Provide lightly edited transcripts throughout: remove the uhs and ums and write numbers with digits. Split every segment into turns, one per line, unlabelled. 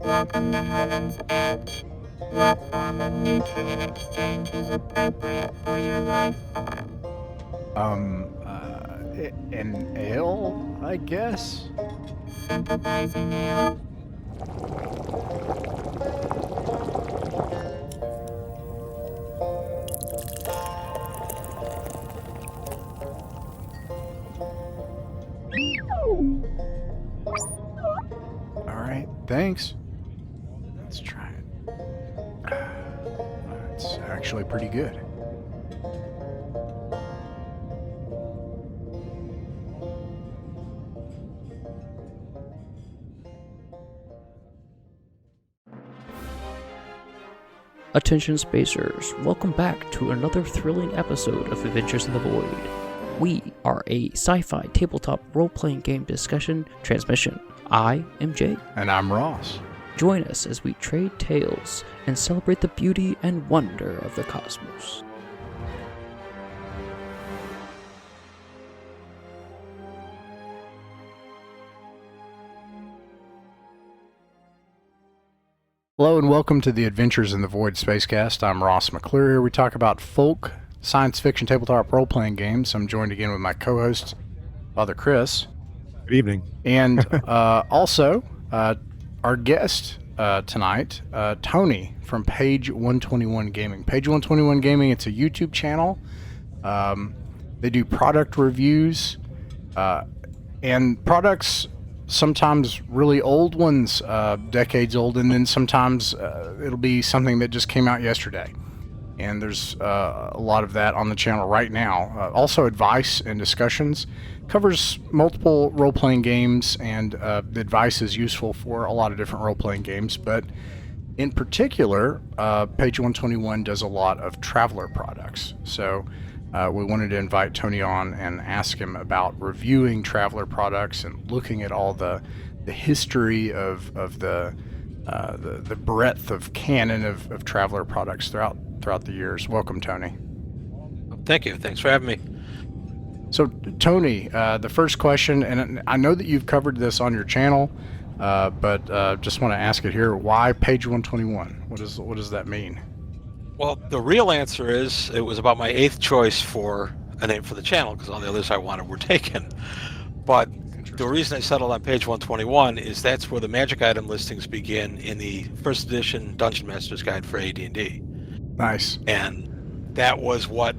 Welcome to Heaven's Edge. Platforming nutrient exchange is appropriate for your life form.
An ale, I guess?
Sympathizing ale?
Alright, thanks. Let's try it. It's actually pretty good.
Attention Spacers, welcome back to another thrilling episode of Adventures in the Void. We are a sci-fi tabletop role-playing game discussion transmission. I am Jake.
And I'm Ross.
Join us as we trade tales and celebrate the beauty and wonder of the cosmos.
Hello and welcome to the Adventures in the Void Spacecast. I'm Ross McClure here. We talk about folk, science fiction, tabletop role-playing games. I'm joined again with my co-host, Father Chris.
Good evening.
And also, our guest tonight, Tony from Page121 Gaming. Page121 Gaming, it's a YouTube channel. They do product reviews and products, sometimes really old ones, decades old, and then sometimes it'll be something that just came out yesterday. And there's a lot of that on the channel right now. Also advice and discussions. Covers multiple role-playing games, and the advice is useful for a lot of different role-playing games, but in particular, Page121 does a lot of Traveler products. So we wanted to invite Tony on and ask him about reviewing Traveler products and looking at all the history of the breadth of canon of Traveler products throughout the years. Welcome, Tony.
Thank you. Thanks for having me.
So, Tony, the first question, and I know that you've covered this on your channel, but just want to ask it here: why Page121? What does that mean?
Well, the real answer is it was about my 8th choice for a name for the channel because all the others I wanted were taken. But the reason I settled on Page121 is that's where the magic item listings begin in the first edition Dungeon Master's Guide for AD&D.
Nice.
And that was what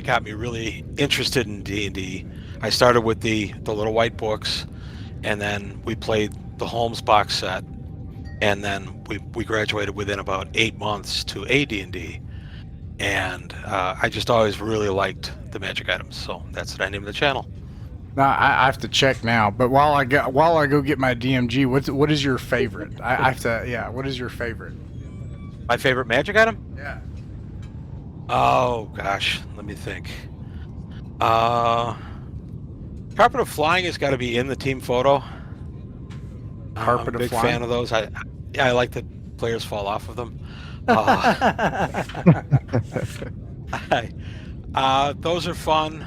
got me really interested in D&D. I started with the little white books, and then we played the Holmes box set, and then we graduated within about 8 months to AD&D. And I just always really liked the magic items, so that's what I named the channel.
Now I have to check now, but while I go get my DMG, what is your favorite? I have to, yeah. What is your favorite?
My favorite magic item?
Yeah.
Oh gosh, let me think. Carpet of Flying has got to be in the team photo.
Carpet
I'm a
of
big
Flying?
fan of those. I like that players fall off of them. Those are fun.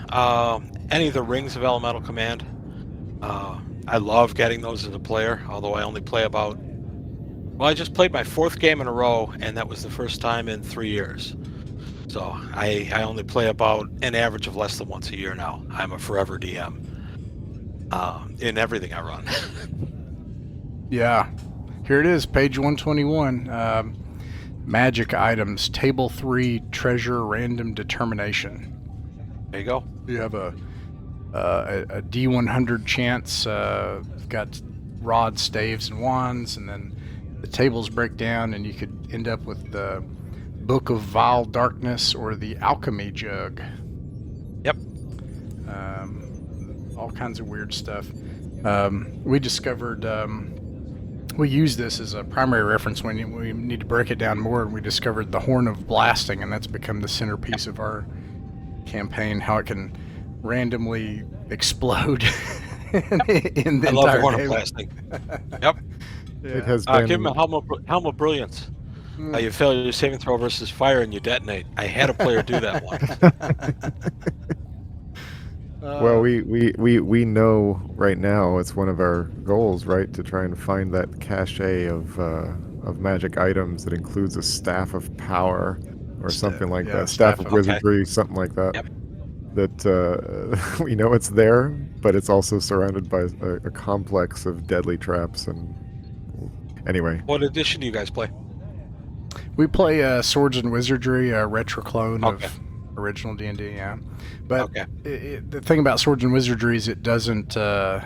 Any of the Rings of Elemental Command. I love getting those as a player, although I only play I just played my 4th game in a row, and that was the first time in 3 years. So I only play about an average of less than once a year now. I'm a forever DM in everything I run.
Yeah. Here it is, Page121. Magic items, Table 3, Treasure Random Determination.
There you go.
You have a D100 chance. Got rods, staves, and wands, and then the tables break down, and you could end up with the Book of Vile Darkness or the Alchemy Jug.
Yep.
All kinds of weird stuff. We discovered, we use this as a primary reference when we need to break it down more, and we discovered the Horn of Blasting, and that's become the centerpiece of our campaign, how it can randomly explode in the
I love
entire
the Horn
game.
of Blasting. Yep.
Yeah.
It has
Give
been
him a helm of brilliance. You fail your saving throw versus fire and you detonate. I had a player do that once.
Well, we know right now it's one of our goals, right, to try and find that cache of magic items that includes a staff of power or something like
yeah,
that, staff
staff
of
of-
wizardry, something like that.
Yep.
That we know it's there, but it's also surrounded by a complex of deadly traps. And anyway,
What edition do you guys play?
We play Swords and Wizardry, a retro clone
Okay.
of original D&D, yeah. But
Okay.
the thing about Swords and Wizardry is it doesn't. So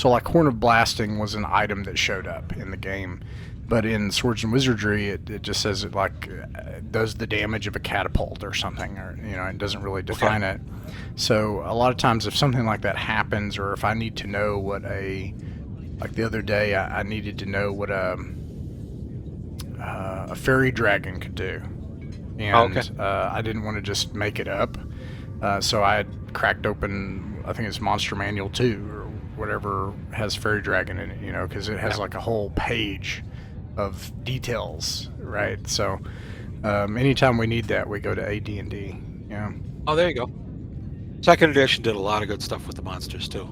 like Horn of Blasting was an item that showed up in the game, but in Swords and Wizardry it just says it like does the damage of a catapult or something, or it doesn't really define it. So a lot of times if something like that happens, or if I need to know what like the other day I needed to know what a fairy dragon could do, and I didn't want to just make it up, so I had cracked open, I think it's Monster Manual 2 or whatever has fairy dragon in it, because it has like a whole page of details, right? So anytime we need that, we go to AD&D. Yeah.
Oh, there you go. Second edition did a lot of good stuff with the monsters too.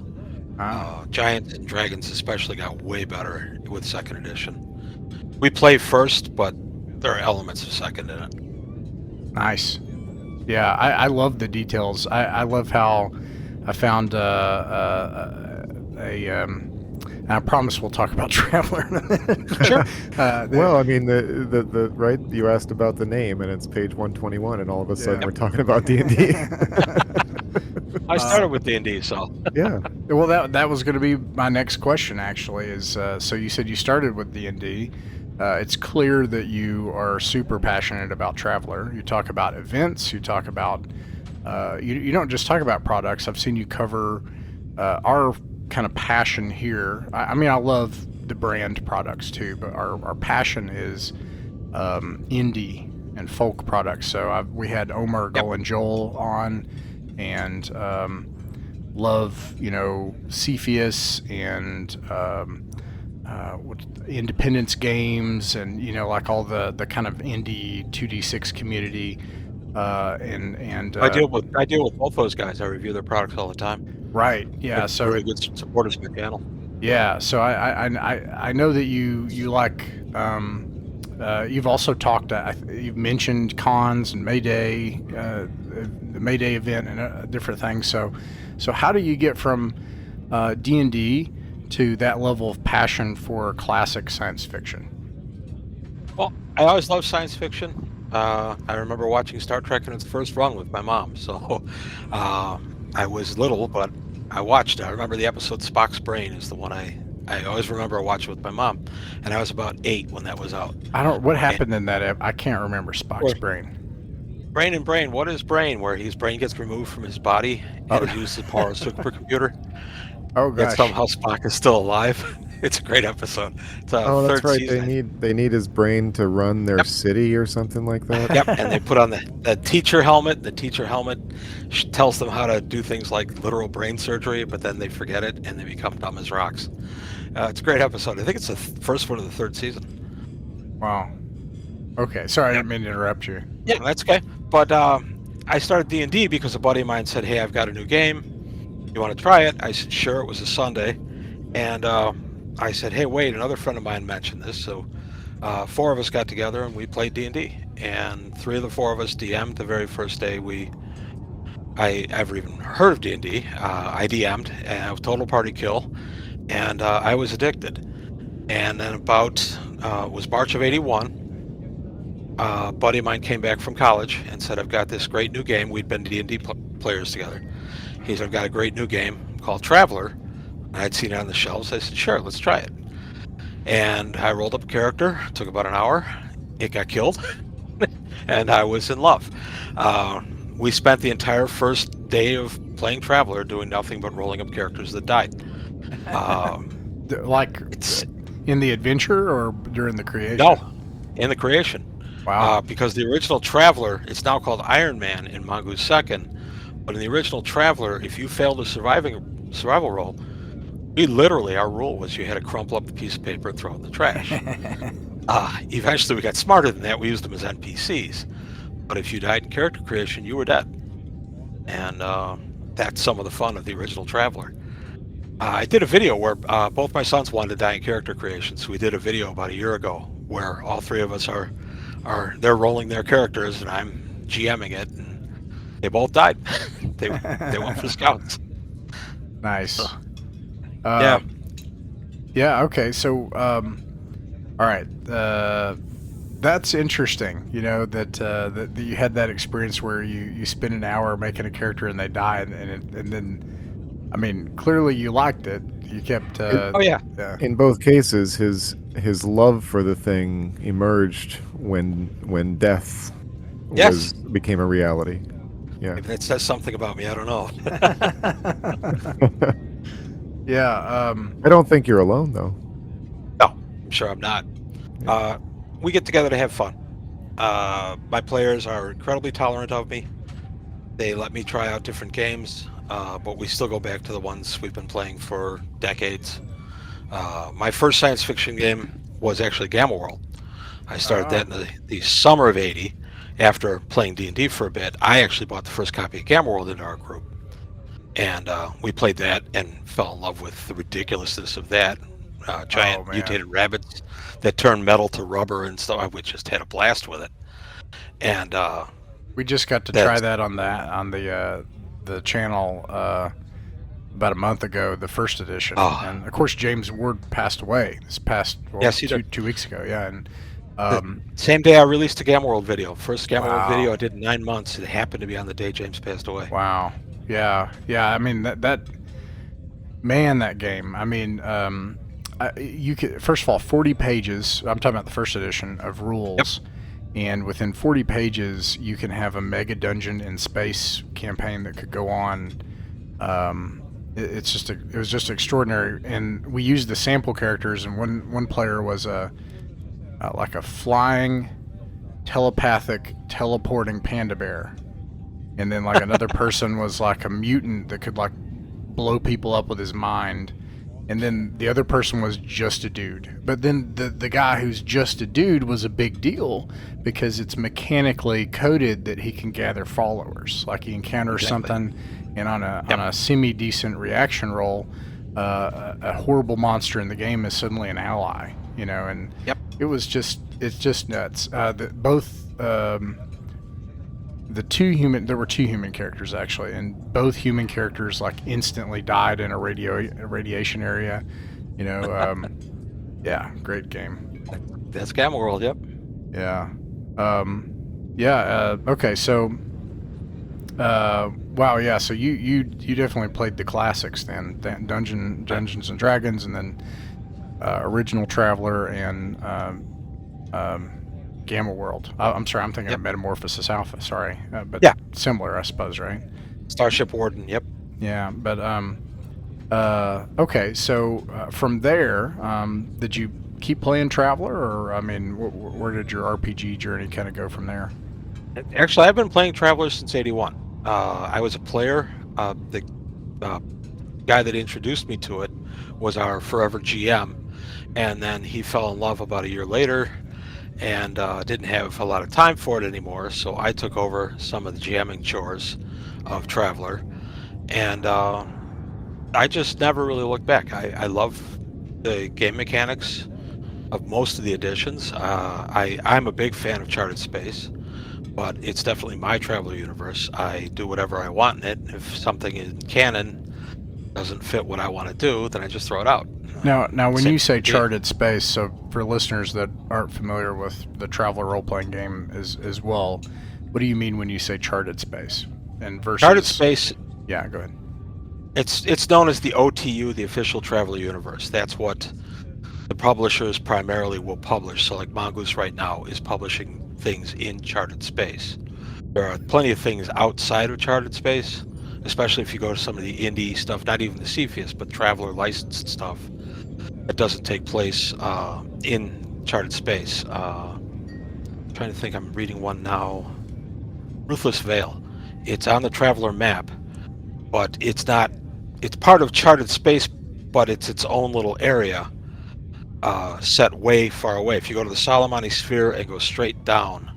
Giants and dragons especially got way better with second edition. We play first, but there are elements of second in it.
Nice. Yeah, I love the details. I love how I found I promise we'll talk about Traveler in a minute.
Sure.
well, I mean, the right, you asked about the name, and it's page 121, and all of a sudden we're talking about D&D.
I started with D&D, so
Yeah.
Well, that was going to be my next question, actually, is so you said you started with D&D. It's clear that you are super passionate about Traveler. You talk about events. You talk about you don't just talk about products. I've seen you cover our kind of passion here. I mean, I love the brand products too, but our passion is indie and folk products. So we had Omar Gull and Joel on, and love Cepheus and Independence Games, and like all the kind of indie 2D6 community, and
I deal with both those guys. I review their products all the time.
Right. Yeah.
They're
So
really good supporters of my channel.
yeah. So I know that you like. You've also talked. You've mentioned cons and Mayday, the Mayday event, and different things. So how do you get from D&D to that level of passion for classic science fiction?
Well, I always loved science fiction. I remember watching Star Trek in its first run with my mom. So I was little, but I watched it. I remember the episode Spock's Brain is the one I always remember watching with my mom, and I was about 8 when that was out.
What happened in that? I can't remember Spock's brain.
Brain and Brain. What is Brain? Where his brain gets removed from his body and is used as power of supercomputer.
Oh gosh.
And somehow Spock is still alive. It's a great episode. It's
Oh, that's
third
right.
season.
They need his brain to run their city or something like that.
Yep, and they put on the teacher helmet. The teacher helmet tells them how to do things like literal brain surgery, but then they forget it and they become dumb as rocks. It's a great episode. I think it's the first one of the third season.
Wow. Okay. Sorry, I didn't mean to interrupt you.
Yeah, that's okay. But I started D&D because a buddy of mine said, "Hey, I've got a new game. You want to try it?" I said, "Sure." It was a Sunday, and I said, "Hey, wait." Another friend of mine mentioned this, so 4 of us got together and we played D&D. And 3 of the 4 of us DM'd the very first day I ever even heard of D&D. I DM'd, and it was total party kill, and I was addicted. And then it was March of '81. A buddy of mine came back from college and said, "I've got this great new game." We'd been D&D players together. He said, "I've got a great new game called Traveler." I'd seen it on the shelves. I said, "Sure, let's try it." And I rolled up a character. It took about an hour. It got killed, and I was in love. We spent the entire first day of playing Traveler doing nothing but rolling up characters that died.
Like
It's
in the adventure or during the creation?
no, in the creation.
Wow.
Because the original Traveler, it's now called Iron Man in Mongoose 2nd, but in the original Traveler, if you failed a survival roll, our rule was you had to crumple up the piece of paper and throw it in the trash. Eventually we got smarter than that. We used them as NPCs. But if you died in character creation, you were dead. And that's some of the fun of the original Traveler. I did a video where both my sons wanted to die in character creation, so we did a video about a year ago where all three of us they're rolling their characters and I'm GMing it, and they both died. they went for scouts.
Nice.
Yeah.
Yeah. Okay. So, all right. That's interesting. You know that you had that experience where you spend an hour making a character and they die, and then, I mean, clearly you liked it. You kept.
Oh yeah.
In both cases, his love for the thing emerged when death
Yes.
became a reality. Yeah.
If that says something about me, I don't know.
Yeah.
I don't think you're alone though.
No, I'm sure I'm not. We get together to have fun. My players are incredibly tolerant of me. They let me try out different games, but we still go back to the ones we've been playing for decades. My first science fiction game was actually Gamma World. I started that in the summer of '80. After playing D&D for a bit, I actually bought the first copy of Gamma World into our group. And we played that and fell in love with the ridiculousness of that. Giant mutated rabbits that turned metal to rubber and stuff. We just had a blast with it. And
we just got to try that on the channel about a month ago, the first edition. And of course, James Ward passed away this past two weeks ago. Yeah, and
the same day I released a Gamma World video. First Gamma World video I did in 9 months. It happened to be on the day James passed away.
Wow. Yeah. I mean that game. I mean, you could, first of all, 40 pages. I'm talking about the first edition of rules. Yep. And within 40 pages, you can have a mega dungeon in space campaign that could go on. It was just extraordinary. And we used the sample characters, and one player was like a flying, telepathic, teleporting panda bear, and then like another person was like a mutant that could like blow people up with his mind. And then the other person was just a dude. But then the guy who's just a dude was a big deal because it's mechanically coded that he can gather followers. Like he encounters something, and on a semi-decent reaction roll, a horrible monster in the game is suddenly an ally. You know, and it's just nuts. There were two human characters actually, and both human characters like instantly died in a radiation area. You know, yeah, great game.
That's Gamma World, yep.
Yeah. Okay, so wow, yeah, so you definitely played the classics then, Dungeons and Dragons, and then original Traveler and Gamma World. I'm sorry, I'm thinking of Metamorphosis Alpha. Sorry, but similar, I suppose, right?
Starship Warden. Yep.
Yeah, but okay. So from there, did you keep playing Traveler, or I mean, where did your RPG journey kind of go from there?
Actually, I've been playing Traveler since '81. I was a player. The guy that introduced me to it was our forever GM, and then he fell in love about a year later. And didn't have a lot of time for it anymore, so I took over some of the jamming chores of Traveler, and I just never really looked back. I love the game mechanics of most of the editions. I'm a big fan of Charted Space, but it's definitely my Traveler universe. I do whatever I want in it. If something in canon doesn't fit what I want to do, then I just throw it out.
Now, when you say Charted Space, so for listeners that aren't familiar with the Traveler role-playing game as well, what do you mean when you say Charted Space? And versus
Charted Space.
Yeah, go ahead.
It's known as the OTU, the official Traveler universe. That's what the publishers primarily will publish. So, like Mongoose right now is publishing things in Charted Space. There are plenty of things outside of Charted Space, especially if you go to some of the indie stuff, not even the Cepheus, but Traveler licensed stuff. It doesn't take place in Charted Space. I'm trying to think, I'm reading one now. Ruthless Veil. It's on the Traveler map, but it's not. It's part of Charted Space, but it's its own little area. set way far away. If you go to the Solomani Sphere and go straight down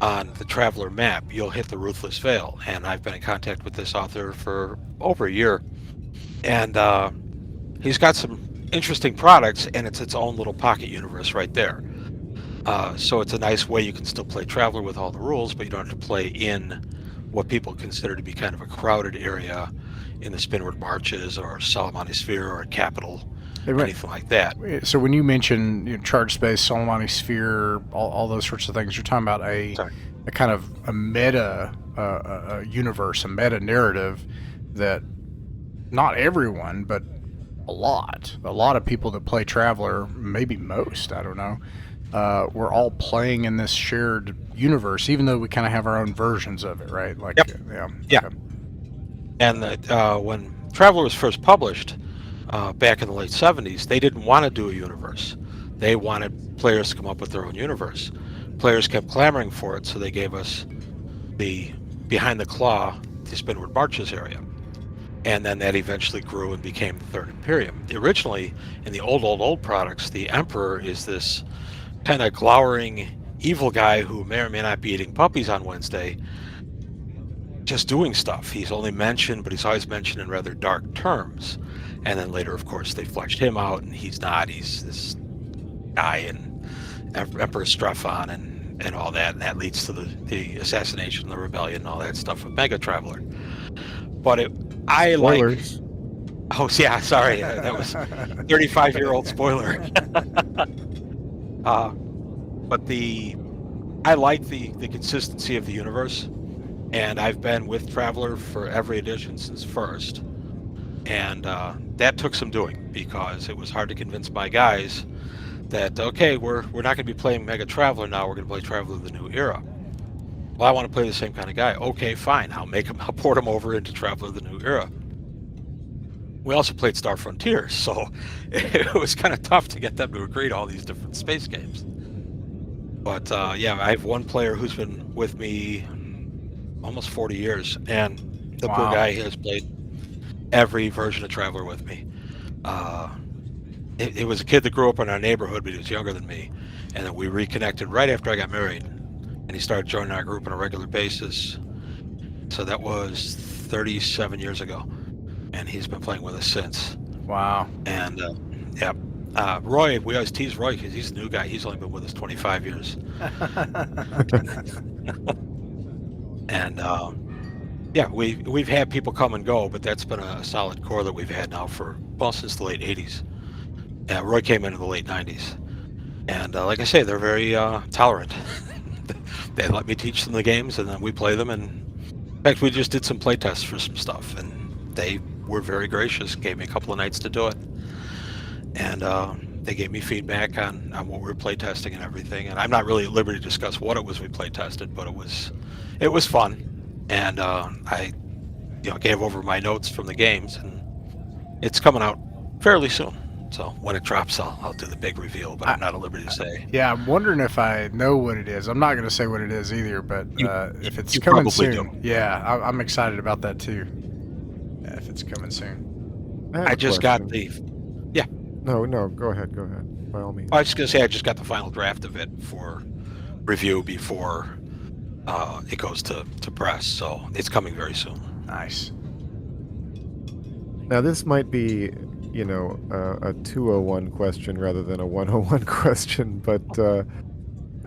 on the Traveler map, you'll hit the Ruthless Vale. And I've been in contact with this author for over a year. And he's got some interesting products, and it's its own little pocket universe right there. So it's a nice way you can still play Traveler with all the rules, but you don't have to play in what people consider to be kind of a crowded area in the Spinward Marches or Solomani Sphere or Capital, anything like that.
So when you mention charge space, Solomani Sphere, all those sorts of things, you're talking about a kind of a meta universe, a meta narrative that not everyone, but a lot of people that play Traveler, maybe most, I don't know, we're all playing in this shared universe, even though we kind of have our own versions of it, right? Like,
yeah. Okay. And when Traveler was first published back in the late 70s, they didn't want to do a universe. They wanted players to come up with their own universe. Players kept clamoring for it, so they gave us the Behind the Claw, the Spinward Marches area. And then that eventually grew and became the Third Imperium. Originally, in the old products, the Emperor is this kind of glowering evil guy who may or may not be eating puppies on Wednesday, just doing stuff. He's only mentioned, but he's always mentioned in rather dark terms. And then later, of course, they fleshed him out, and he's not. He's this guy in Emperor Strephon and all that, and that leads to the assassination, the rebellion, and all that stuff with Mega Traveler. But
Spoilers.
Oh, yeah, sorry. That was 35-year-old spoiler. But I like the consistency of the universe, and I've been with Traveler for every edition since first, and that took some doing, because it was hard to convince my guys that, okay, we're not going to be playing Mega Traveler now, we're going to play Traveler of the New Era. Well, I want to play the same kind of guy. Okay, fine, I'll port him over into Traveler of the New Era. We also played Star Frontier, so it was kind of tough to get them to agree to all these different space games. But yeah, I have one player who's been with me almost 40 years, and the poor guy has played every version of Traveler with me. It was a kid that grew up in our neighborhood, but he was younger than me, and then we reconnected right after I got married, and he started joining our group on a regular basis. So that was 37 years ago, and he's been playing with us since.
Wow.
And yeah. Roy, we always tease Roy because he's a new guy. He's only been with us 25 years. And yeah, we've had people come and go, but that's been a solid core that we've had now since the late 80s. Roy came in the late 90s. And like I say, they're very tolerant. They let me teach them the games, and then we play them. And in fact, we just did some play tests for some stuff, and they were very gracious, gave me a couple of nights to do it. And they gave me feedback on what we were playtesting and everything. And I'm not really at liberty to discuss what it was we playtested, but it was fun. And I gave over my notes from the games, and it's coming out fairly soon. So when it drops, I'll do the big reveal, but I'm not at liberty to say.
Yeah, I'm wondering if I know what it is. I'm not going to say what it is either, but if it's
you
coming soon,
do.
yeah, I'm excited about that too. Yeah, if it's coming soon.
I just got the... Yeah.
No, go ahead, by all means.
I was just going to say I just got the final draft of it for review before it goes to press, so it's coming very soon.
Nice.
Now this might be, a 201 question rather than a 101 question, but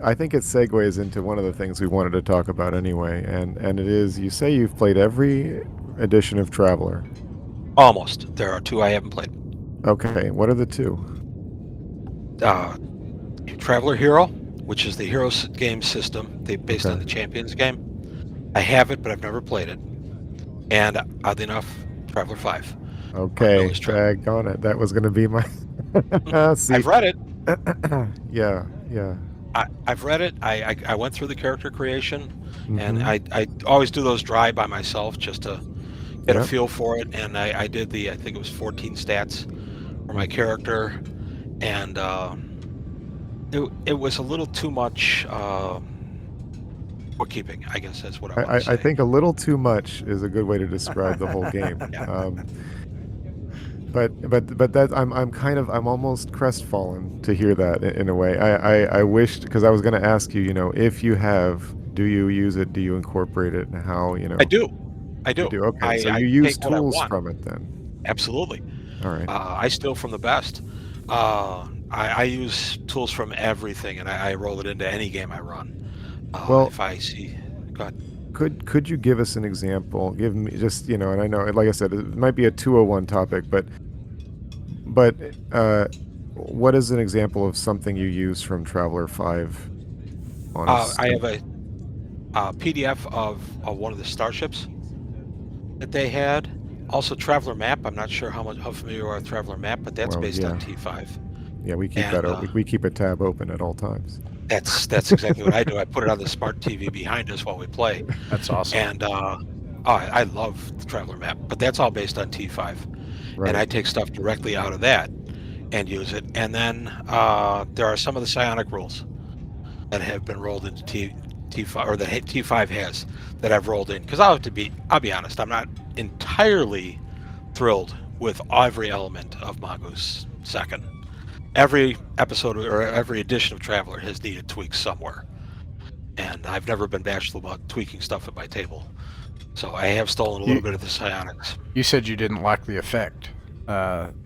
I think it segues into one of the things we wanted to talk about anyway, and it is, you say you've played every edition of Traveler.
Almost. There are two I haven't played.
Okay, what are the two?
Traveler Hero, which is the Hero game system based on the Champions game. I have it, but I've never played it. And oddly enough, Traveler 5.
Okay, drag on it. That was going to be my...
I've read it.
Yeah.
I've read it. I went through the character creation, and I always do those dry by myself just to get a feel for it. And I did I think it was 14 stats for my character, and it was a little too much bookkeeping, I guess that's what I want to say.
I think a little too much is a good way to describe the whole game. But that I'm almost crestfallen to hear that in a way. I wished, because I was going to ask you, if you have, do you use it? Do you incorporate it? And how,
I do. I
you
do.
do? Okay, so
I
you use
take what I
tools
want.
from it then.
Absolutely.
All right.
I steal from the best. I use tools from everything, and I roll it into any game I run.
Well,
If I see, go ahead.
could you give us an example? Give me just, and I know, like I said, it might be a 201 topic, but what is an example of something you use from Traveler 5 on a
I have a PDF of one of the starships that they had. Also, Traveler Map. I'm not sure how familiar you are with Traveler Map, but that's
Well,
based on
yeah.
T5.
Yeah, we keep
And
we keep a tab open at all times.
that's exactly what I do. I put it on the smart TV behind us while we play.
That's awesome.
And I love the Traveler Map, but that's all based on T5.
Right.
And I take stuff directly out of that and use it. And then there are some of the psionic rules that have been rolled into T5, or that T5 has, that I've rolled in. Because I'll be honest, I'm not entirely thrilled with every element of Mongoose Second. Every episode or every edition of Traveler has needed tweaks somewhere. And I've never been bashful about tweaking stuff at my table. So I have stolen a little bit of the psionics.
You said you didn't like the effect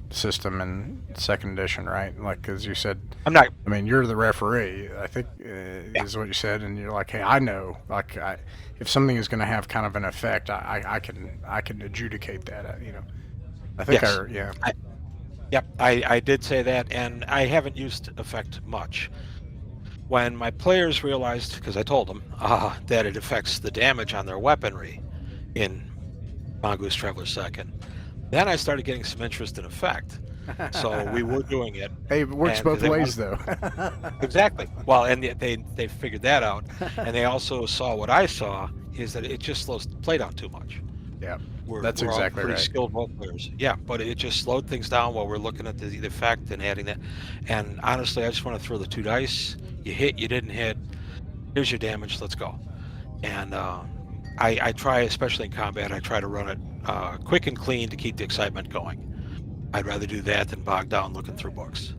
system in second edition, right? Like, because you said,
I'm not.
I mean, you're the referee, I think, is what you said, and you're like, hey, I know, like, if something is going to have kind of an effect, I can adjudicate that, I think
Yes.
yeah.
Yep, I did say that, and I haven't used effect much. When my players realized, because I told them, that it affects the damage on their weaponry in Mongoose Traveler Second, then I started getting some interest in effect. So we were doing it.
Hey, it works both ways, though.
Exactly. Well, and they figured that out, and they also saw what I saw, is that it just slows the play down too much.
Yeah,
We're
that's
all
exactly
pretty
right.
skilled role players. Yeah, but it just slowed things down while we're looking at the effect and adding that. And honestly, I just want to throw the 2 dice. You hit, you didn't hit. Here's your damage. Let's go. And I try, especially in combat, I try to run it quick and clean to keep the excitement going. I'd rather do that than bog down looking through books.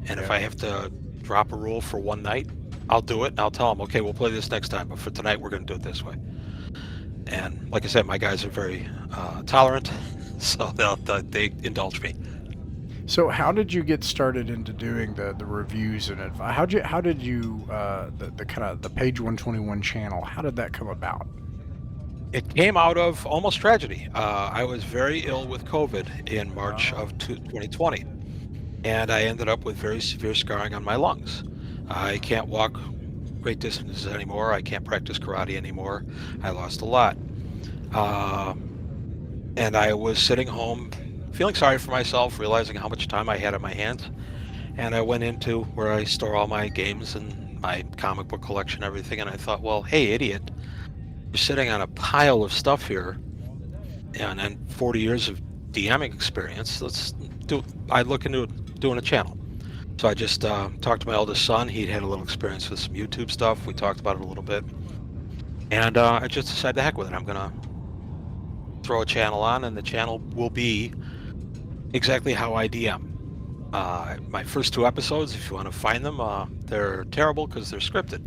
And if I have to drop a rule for one night, I'll do it, and I'll tell them, okay, we'll play this next time, but for tonight, we're going to do it this way. And like I said, my guys are very tolerant, so they indulge me.
So how did you get started into doing the reviews and advice? How did you the kind of the Page 121 channel? How did that come about?
It came out of almost tragedy. I was very ill with COVID in March of 2020, and I ended up with very severe scarring on my lungs. I can't walk great distances anymore. I can't practice karate anymore. I lost a lot. And I was sitting home feeling sorry for myself, realizing how much time I had on my hands. And I went into where I store all my games and my comic book collection, everything. And I thought, well, hey, idiot, you're sitting on a pile of stuff here and 40 years of DMing experience. I look into doing a channel. So I just talked to my eldest son. He'd had a little experience with some YouTube stuff. We talked about it a little bit. And I just decided to heck with it. I'm going to throw a channel on, and the channel will be exactly how I DM. My first 2 episodes, if you want to find them, they're terrible because they're scripted.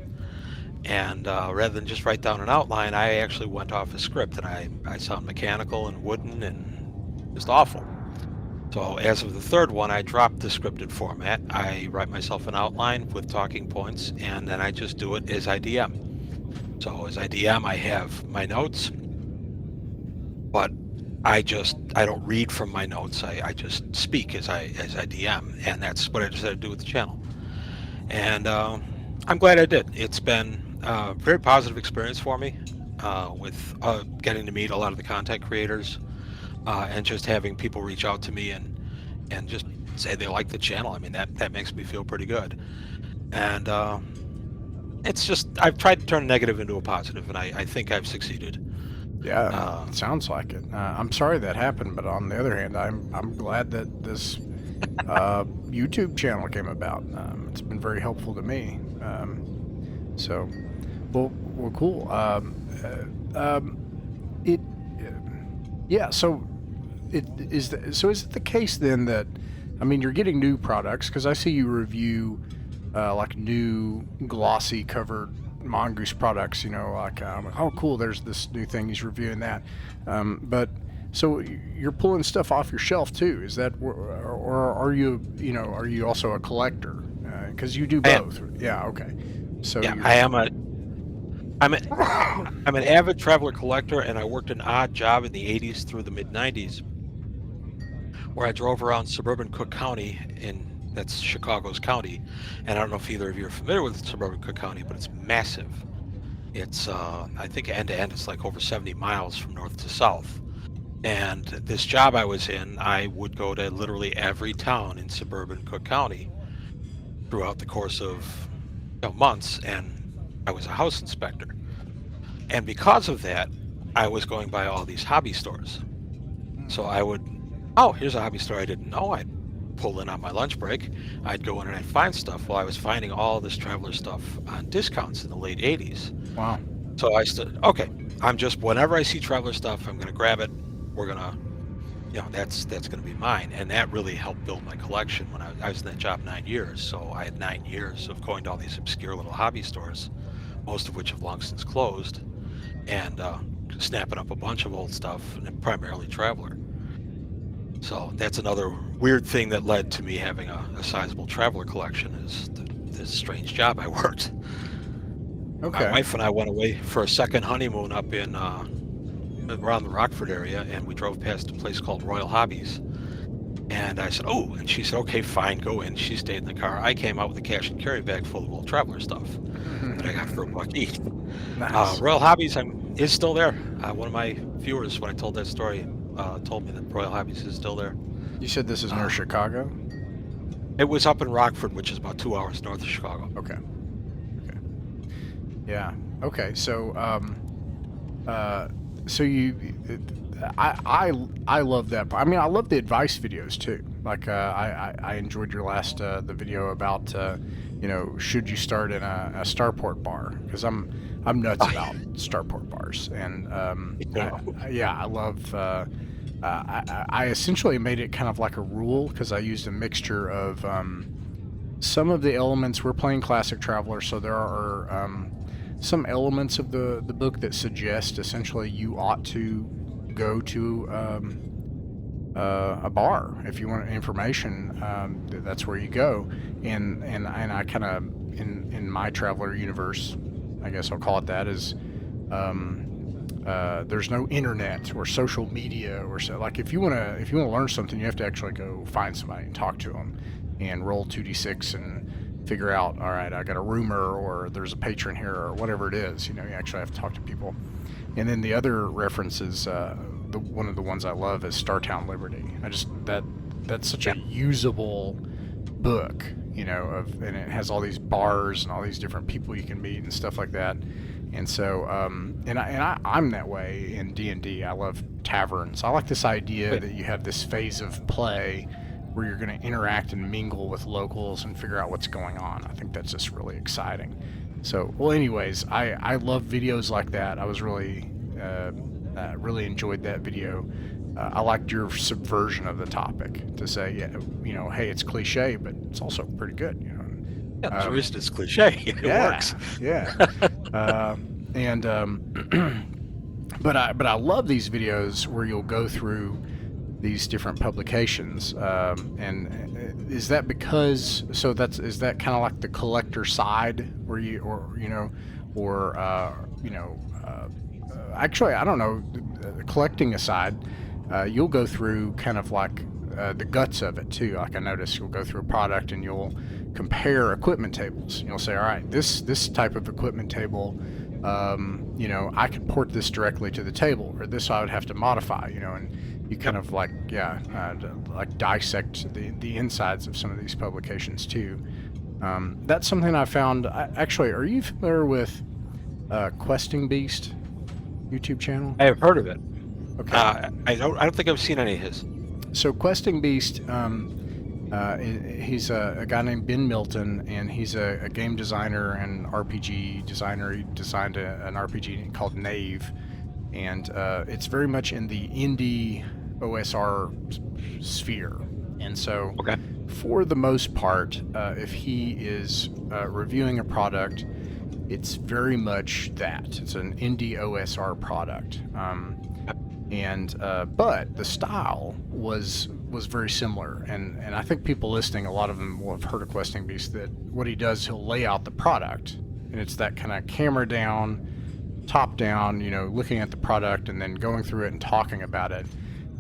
And rather than just write down an outline, I actually went off a script, and I sound mechanical and wooden and just awful. So as of the 3rd one, I dropped the scripted format. I write myself an outline with talking points, and then I just do it as I DM. So as I DM, I have my notes, but I don't read from my notes. I just speak as I DM, and that's what I decided to do with the channel. And I'm glad I did. It's been a very positive experience for me with getting to meet a lot of the content creators. And just having people reach out to me and just say they like the channel. I mean, that makes me feel pretty good. And it's just, I've tried to turn negative into a positive, and I think I've succeeded.
Yeah, it sounds like it. I'm sorry that happened, but on the other hand, I'm glad that this YouTube channel came about. It's been very helpful to me. So, well, cool. Yeah. So is it the case then that, I mean, you're getting new products because I see you review like new glossy covered Mongoose products, you know, like oh cool, there's this new thing, he's reviewing that, but so you're pulling stuff off your shelf too, is that, or are you, you know, are you also a collector, because you do both? Yeah, okay, so
yeah, I'm an avid traveler collector, and I worked an odd job in the 80s through the mid 90s where I drove around suburban Cook County, that's Chicago's county. And I don't know if either of you are familiar with suburban Cook County, but it's massive. It's I think end to end it's like over 70 miles from north to south. And this job I was in, I would go to literally every town in suburban Cook County throughout the course of months, and I was a house inspector. And because of that, I was going by all these hobby stores. So I would, oh, here's a hobby store I didn't know. I'd pull in on my lunch break. I'd go in and I'd find stuff. Well, I was finding all this traveler stuff on discounts in the late 80s.
Wow.
So I said, okay, whenever I see traveler stuff, I'm going to grab it. We're going to, that's going to be mine. And that really helped build my collection when I was in that job 9 years. So I had 9 years of going to all these obscure little hobby stores, most of which have long since closed, and snapping up a bunch of old stuff, and primarily traveler. So that's another weird thing that led to me having a sizable traveler collection, is this strange job I worked.
Okay.
My wife and I went away for a second honeymoon up in around the Rockford area, and we drove past a place called Royal Hobbies. And I said, oh, and she said, okay, fine, go in. She stayed in the car. I came out with a cash and carry bag full of old traveler stuff that I got for $1 each.
Nice.
Royal Hobbies is still there. One of my viewers, when I told that story, told me that Royal Hobbies is still there.
You said this is near Chicago?
It was up in Rockford, which is about 2 hours north of Chicago.
Okay. Yeah. Okay. So, I love that. I mean, I love the advice videos too. Like, I enjoyed your last the video about should you start in a starport bar, because I'm nuts about starport bars, and I love. I essentially made it kind of like a rule, because I used a mixture of some of the elements. We're playing Classic Traveler, so there are some elements of the book that suggest essentially you ought to go to a bar if you want information. That's where you go, and I kind of in my Traveler universe, I guess I'll call it that, is there's no internet or social media or so. Like if you want to learn something, you have to actually go find somebody and talk to them and roll 2d6 and figure out, all right, I got a rumor, or there's a patron here, or whatever it is. You actually have to talk to people. And then the other references, one of the ones I love is Startown Liberty. That's such a usable book, and it has all these bars and all these different people you can meet and stuff like that. And so, I'm that way in D&D. I love taverns. I like this idea that you have this phase of play where you're going to interact and mingle with locals and figure out what's going on. I think that's just really exciting. So, well, anyways, I love videos like that. I was really enjoyed that video. I liked your subversion of the topic to say, hey, it's cliche, but it's also pretty good.
Yeah, there's a reason it's cliche. It works.
Yeah. But I love these videos where you'll go through these different publications, and is that because, is that kind of like the collector side where actually, I don't know, collecting aside, you'll go through kind of like the guts of it too. Like I noticed you'll go through a product and you'll compare equipment tables. You'll say, all right, this type of equipment table, I could port this directly to the table, or this I would have to modify, and you kind of like dissect the insides of some of these publications too. That's something I found. Actually, are you familiar with Questing Beast YouTube channel?
I have heard of it.
Okay.
I don't think I've seen any of his.
So Questing Beast, he's a guy named Ben Milton, and he's a game designer and RPG designer. He designed an RPG called Knave, and it's very much in the indie, OSR sphere. And so,
Okay.
for the most part, if he is reviewing a product, it's very much that. It's an indie OSR product. But the style was very similar, and I think people listening, a lot of them will have heard of Questing Beast, that what he does, he'll lay out the product, and it's that kind of camera down, top down, looking at the product and then going through it and talking about it.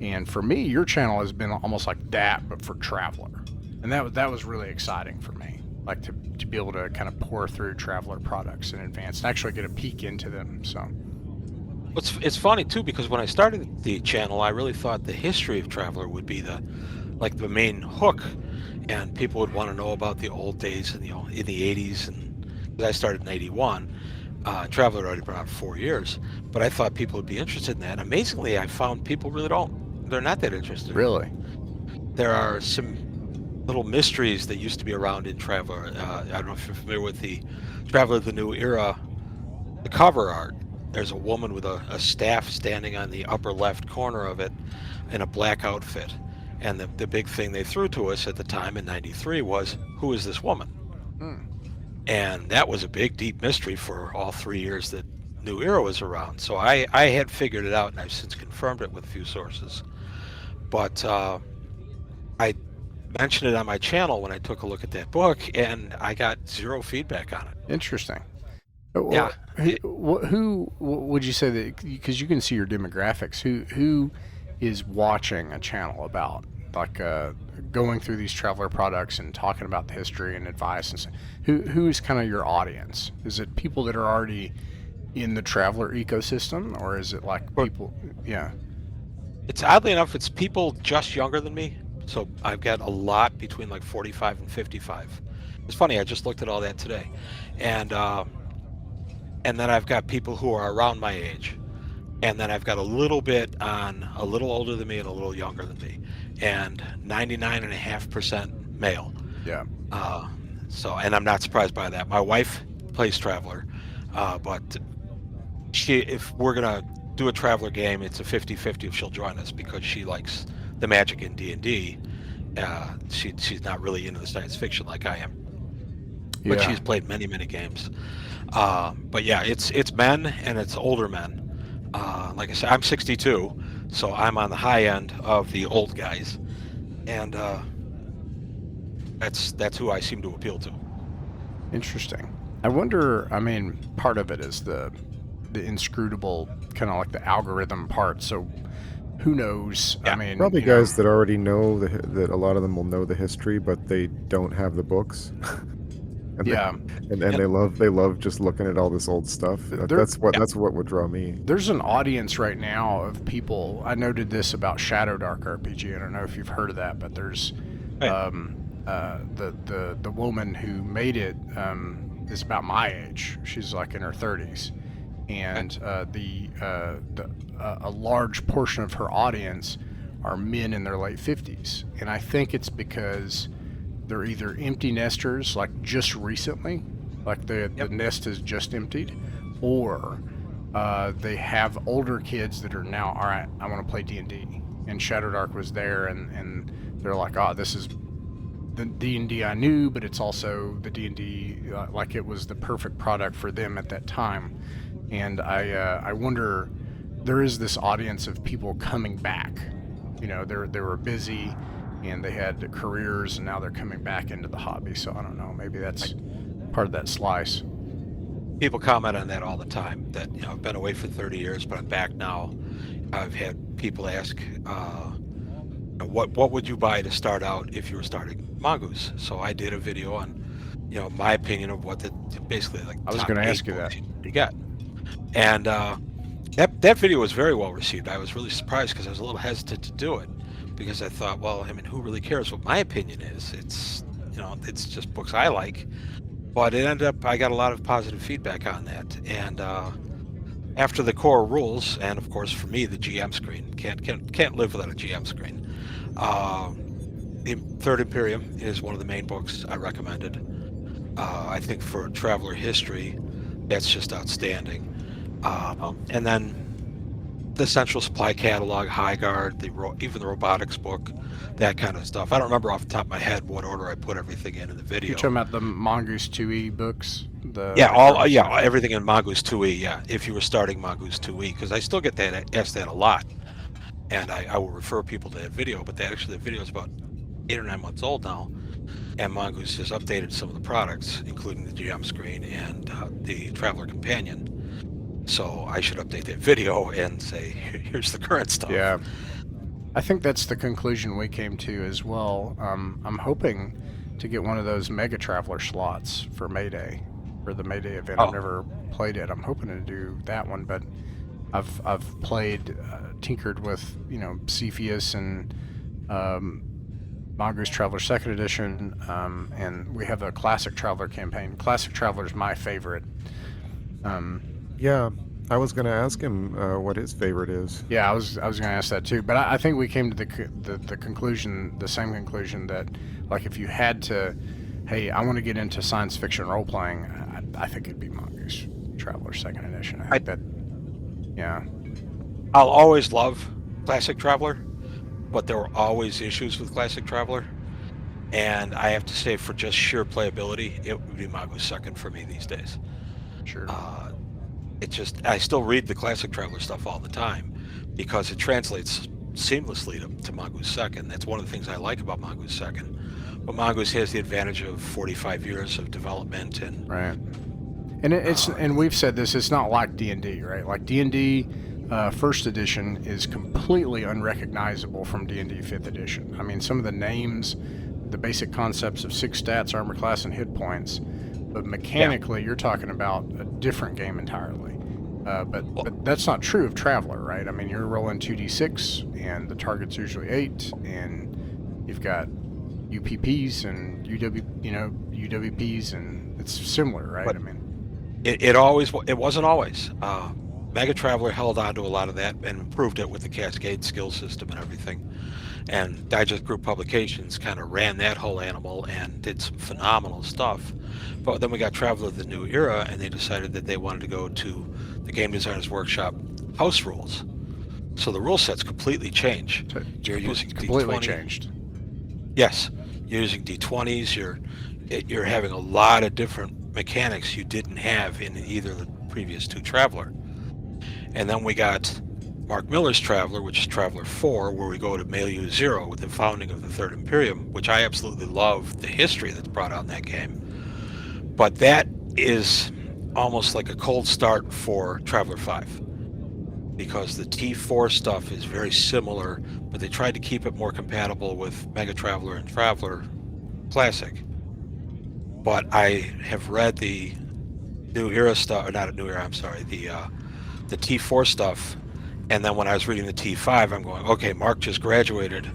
And for me, your channel has been almost like that, but for Traveler, and that was really exciting for me, like to be able to kind of pour through Traveler products in advance and actually get a peek into them. So.
It's funny too, because when I started the channel, I really thought the history of Traveler would be the main hook, and people would want to know about the old days in the 80s, and 'cause I started in 81. Traveler had already been out 4 years, but I thought people would be interested in that. Amazingly, I found people really don't. They're not that interested.
Really?
There are some little mysteries that used to be around in Traveler. I don't know if you're familiar with the Traveler of the New Era, the cover art. There's a woman with a staff standing on the upper left corner of it in a black outfit. And the big thing they threw to us at the time in 93 was, who is this woman? And that was a big, deep mystery for all 3 years that New Era was around. So I had figured it out, and I've since confirmed it with a few sources. But I mentioned it on my channel when I took a look at that book, and I got zero feedback on it.
Interesting.
Yeah.
Who would you say that, because you can see your demographics, who is watching a channel about like going through these Traveler products and talking about the history and advice and stuff? Who's kind of your audience? Is it people that are already in the Traveler ecosystem, or is it like people? Yeah.
It's oddly enough, it's people just younger than me. So I've got a lot between like 45 and 55. It's funny, I just looked at all that today. And then I've got people who are around my age. And then I've got a little bit on a little older than me and a little younger than me. And 99.5% male.
Yeah.
And I'm not surprised by that. My wife plays Traveler, but if we're gonna do a Traveler game, it's a 50-50 if she'll join us, because she likes the magic in D&D. She's not really into the science fiction like I am, but she's played many games. But yeah, it's men, and it's older men. Like I said, I'm 62, so I'm on the high end of the old guys, and that's who I seem to appeal to.
Interesting. I wonder, I mean, part of it is the inscrutable, kind of like the algorithm part, so who knows?
Yeah.
I mean,
Probably guys that already know that a lot of them will know the history, but they don't have the books. And they love just looking at all this old stuff. That's what would draw me.
There's an audience right now of people. I noted this about Shadow Dark RPG. I don't know if you've heard of that, but there's the woman who made it is about my age. She's like in her 30s, and a large portion of her audience are men in their late 50s, and I think it's because they're either empty nesters, like just recently, like the nest is just emptied, or they have older kids that are now, all right, I want to play D&D, and Shadow Dark was there, and they're like, oh, this is the D&D I knew, but it's also the D&D, like it was the perfect product for them at that time. And I wonder, there is this audience of people coming back. They were busy, and they had careers, and now they're coming back into the hobby. So I don't know, maybe that's part of that slice.
People comment on that all the time, that I've been away for 30 years, but I'm back now. I've had people ask, what would you buy to start out if you were starting Mongoose? So I did a video on, my opinion of what basically like.
I was going to ask you that.
You got, and that video was very well received. I was really surprised because I was a little hesitant to do it, because I thought, well, I mean, who really cares what my opinion is? It's it's just books I like. But it ended up, I got a lot of positive feedback on that. And after the core rules, and of course for me, the GM screen, can't live without a GM screen. The Third Imperium is one of the main books I recommended. I think for Traveler history, that's just outstanding. And then the Central Supply Catalog, High Guard, even the robotics book, that kind of stuff. I don't remember off the top of my head what order I put everything in the video.
You're talking about the Mongoose 2E books?
Everything in Mongoose 2E. Yeah, if you were starting Mongoose 2E, because I still get asked that a lot, and I will refer people to that video. But the video is about 8 or 9 months old now, and Mongoose has updated some of the products, including the GM screen and the Traveler Companion. So I should update that video and say, here's the current stuff.
Yeah. I think that's the conclusion we came to as well. I'm hoping to get one of those Mega Traveler slots for Mayday, for the Mayday event. I've never played it. I'm hoping to do that one, but I've played, tinkered with, Cepheus and Mongoose Traveler 2nd Edition, and we have a Classic Traveler campaign. Classic Traveler is my favorite.
Yeah, I was going to ask him what his favorite is.
Yeah, I was going to ask that too, but I think we came to the conclusion, the same conclusion, that like if you had to, hey, I want to get into science fiction role playing, I think it'd be Mongoose Traveler 2nd Edition. I think yeah.
I'll always love Classic Traveler, but there were always issues with Classic Traveler, and I have to say, for just sheer playability, it would be Mongoose 2nd for me these days.
Sure.
I still read the Classic Traveler stuff all the time because it translates seamlessly to Mongoose 2nd. That's one of the things I like about Mongoose 2nd. But Mongoose has the advantage of 45 years of development and
right. And and we've said this, it's not like D&D, right? Like D&D 1st edition is completely unrecognizable from D&D 5th edition. I mean, some of the names, the basic concepts of 6 stats, armor class, and hit points, but mechanically you're talking about a different game entirely. But that's not true of Traveler, right? I mean, you're rolling 2d6 and the target's usually 8, and you've got UPPs and UWPs, and it's similar, right?
But
I mean,
it wasn't always. Mega Traveler held on to a lot of that and improved it with the Cascade skill system and everything. And Digest Group Publications kind of ran that whole animal and did some phenomenal stuff. But then we got Traveler of the New Era, and they decided that they wanted to go to the Game Designers Workshop house rules. So the rule sets completely change. You're using
completely
D20.
changed.
Yes, you're using D20s. You're having a lot of different mechanics you didn't have in either of the previous 2 Traveler. And then we got Mark Miller's Traveler, which is Traveler 4, where we go to Milieu 0 with the founding of the Third Imperium, which I absolutely love the history that's brought out in that game. But that is almost like a cold start for Traveler 5, because the T4 stuff is very similar, but they tried to keep it more compatible with Mega Traveler and Traveler Classic. But I have read the New Era stuff, or not a New Era, I'm sorry, the T4 stuff, and then when I was reading the T5, I'm going, okay, Mark just graduated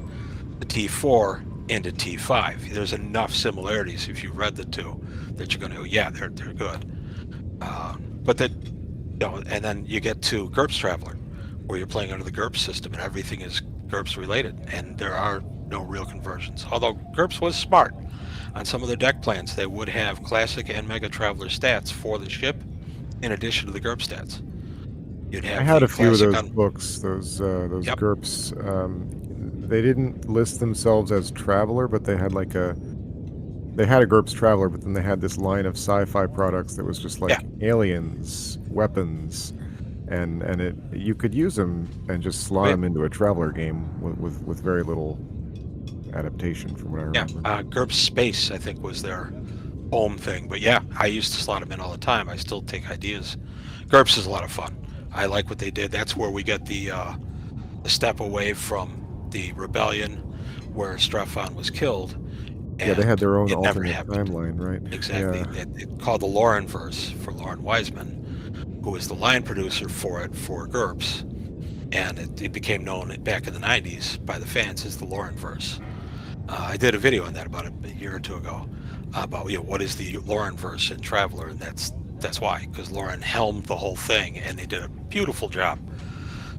the T4 into T5. There's enough similarities if you read the 2 that you're going to go, yeah, they're good. But that, and then you get to GURPS Traveler, where you're playing under the GURPS system, and everything is GURPS related, and there are no real conversions. Although GURPS was smart. On some of their deck plans, they would have Classic and Mega Traveler stats for the ship, in addition to the GURPS stats. You'd have
I had a few of those
Classic
books, those
Yep.
GURPS. They didn't list themselves as Traveler, but they had they had a GURPS Traveler, but then they had this line of sci-fi products that was just like aliens, weapons, and you could use them and just slot them into a Traveler game with very little adaptation, from what I remember.
GURPS Space, I think, was their home thing. But yeah, I used to slot them in all the time. I still take ideas. GURPS is a lot of fun. I like what they did. That's where we get the step away from the rebellion, where Strephon was killed.
Yeah, they had their own
it never
alternate
happened.
timeline, right?
Exactly.
Yeah.
It called the Lauren verse for Lauren Wiseman, who was the line producer for it for GURPS, and it became known back in the 90s by the fans as the Lauren verse. I did a video on that about a year or 2 ago about what is the Lauren verse in Traveler, and that's why, because Lauren helmed the whole thing, and they did a beautiful job.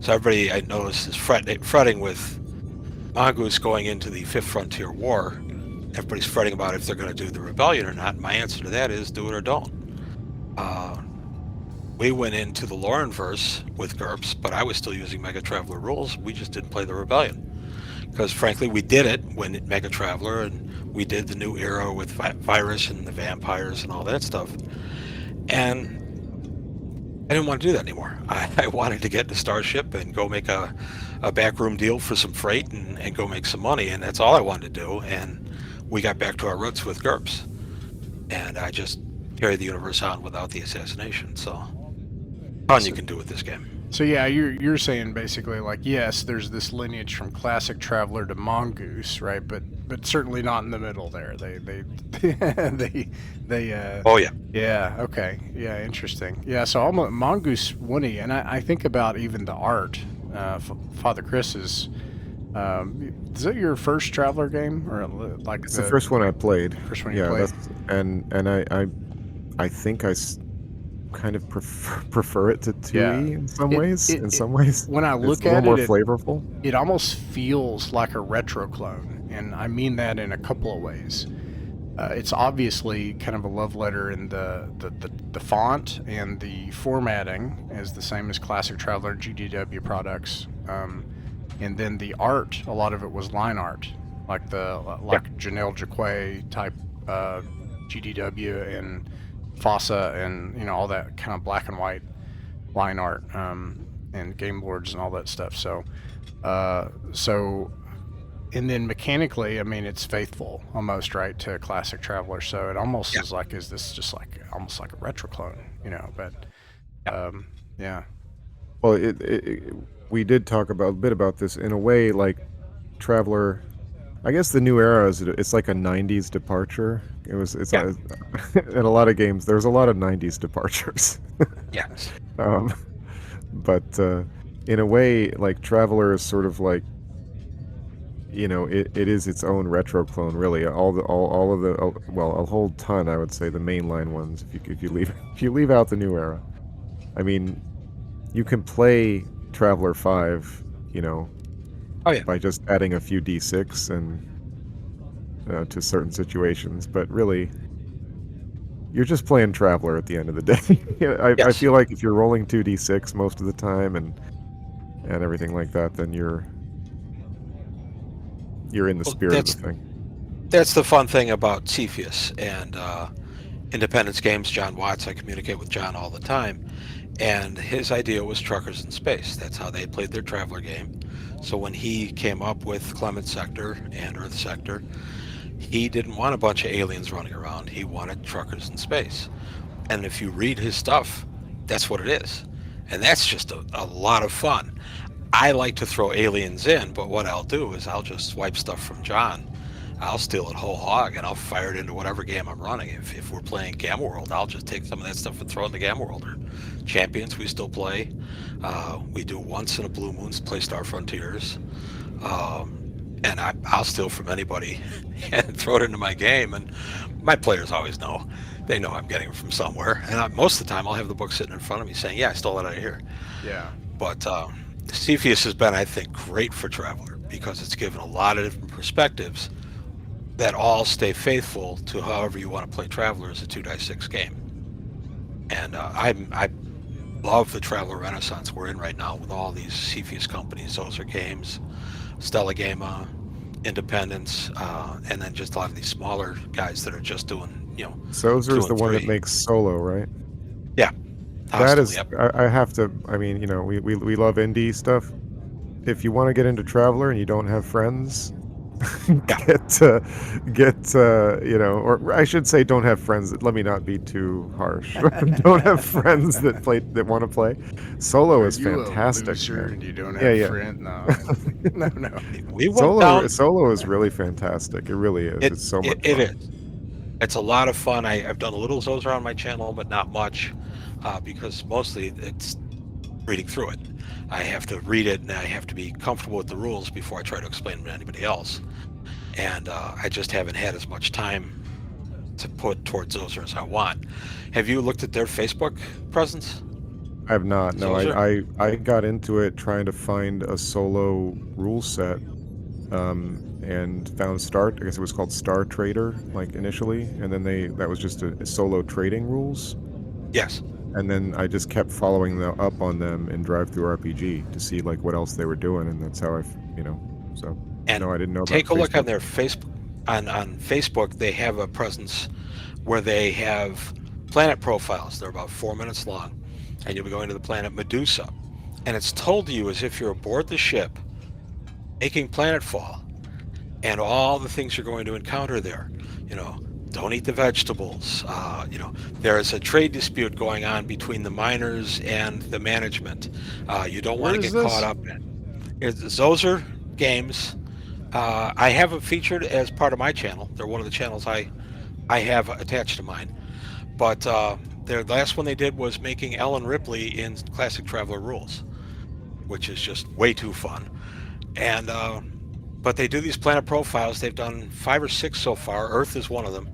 So everybody, I noticed, is fretting with Mongoose going into the 5th Frontier War. Everybody's fretting about if they're going to do the rebellion or not. My answer to that is do it or don't. we went into the Laurenverse with GURPS, but I was still using Mega Traveler rules. We just didn't play the Rebellion. Because frankly, we did it when Mega Traveler, and we did the new era with Virus and the vampires and all that stuff. And I didn't want to do that anymore. I wanted to get into Starship and go make a backroom deal for some freight and go make some money, and that's all I wanted to do. And we got back to our roots with GURPS. And I just carried the universe on without the assassination. So, fun you can do with this game.
So yeah, you're saying basically like, yes, there's this lineage from Classic Traveler to Mongoose, right? But certainly not in the middle there. They
Oh yeah.
Yeah, okay. Yeah, interesting. Yeah, so almost Mongoose Winnie, and I think about even the art. Father Chris's. Is that your first Traveler game, or like
It's the first one I played.
First one you played.
I think kind of prefer it to 2E in some ways.
When I look
it's a little
at
more flavorful.
It almost feels like a retro clone, and I mean that in a couple of ways. It's obviously kind of a love letter in the font, and the formatting is the same as Classic Traveler GDW products. And then the art, a lot of it was line art, like Janelle Jacquet type GDW and Fossa and all that kind of black and white line art and game boards and all that stuff. So and then mechanically, I mean, it's faithful almost, right, to Classic Traveler. So it almost is like, is this just like almost like a retro clone, But yeah.
Well, we did talk a bit about this in a way, like Traveler. I guess the new era it's like a '90s departure. It's in a lot of games. There's a lot of '90s departures.
Yes.
But in a way, like Traveler is sort of like, it is its own retro clone, really. All of the a whole ton, I would say, the mainline ones. If you leave out the new era, I mean, you can play Traveler 5, by just adding a few D6 and to certain situations, but really, you're just playing Traveler at the end of the day. I feel like if you're rolling 2d6 most of the time and everything like that, then you're in the spirit of the thing.
That's the fun thing about Cepheus and Independence Games. John Watts, I communicate with John all the time, and his idea was truckers in space. That's how they played their Traveler game. So when he came up with Clement Sector and Earth Sector, he didn't want a bunch of aliens running around. He wanted truckers in space. And if you read his stuff, that's what it is. And that's just a lot of fun. I like to throw aliens in, but what I'll do is I'll just swipe stuff from John. I'll steal it whole hog, and I'll fire it into whatever game I'm running. If we're playing Gamma World, I'll just take some of that stuff and throw it in the Gamma World. Or Champions, we still play. We do once in a blue moon, play Star Frontiers. And I'll steal from anybody and throw it into my game. And my players always know. They know I'm getting it from somewhere. And most of the time, I'll have the book sitting in front of me saying, yeah, I stole it out of here.
Yeah.
But Cepheus has been, I think, great for Traveler because it's given a lot of different perspectives that all stay faithful to however you want to play Traveler as a 2x6 game. And I love the Traveler renaissance we're in right now with all these Cepheus companies. Those are games, Stella Gama, Independence, and then just a lot of these smaller guys that are just doing,
Sozer is the one that makes Solo, right?
Yeah.
That is, I have to, I mean, we love indie stuff. If you want to get into Traveler and you don't have friends, or I should say don't have friends. Let me not be too harsh. Don't have friends that want to play. Solo is fantastic.
And you don't have friends. No.
Solo is really fantastic. It really is. It's so much fun.
It is. It's a lot of fun. I've done a little Zozer on my channel, but not much, because mostly it's reading through it. I have to read it, and I have to be comfortable with the rules before I try to explain them to anybody else. And I just haven't had as much time to put towards Zozer as I want. Have you looked at their Facebook presence?
I have not. No, I got into it trying to find a solo rule set, and found I guess it was called Star Trader, like initially, and then that was just a solo trading rules.
Yes.
and then I just kept following up on them in Drive Through RPG to see like what else they were doing, and that's how so
And
no, I didn't know about
take a look on
Facebook.
their Facebook. On Facebook, they have a presence where they have planet profiles. They're about 4 minutes long, and you'll be going to the planet Medusa, and it's told to you as if you're aboard the ship, making planetfall, and all the things you're going to encounter there. Don't eat the vegetables. There is a trade dispute going on between the miners and the management. You don't want to get caught up in it. Those are games. I have them featured as part of my channel. They're one of the channels I have attached to mine. But the last one they did was making Ellen Ripley in Classic Traveler Rules, which is just way too fun. And but they do these planet profiles. They've done 5 or 6 so far. Earth is one of them,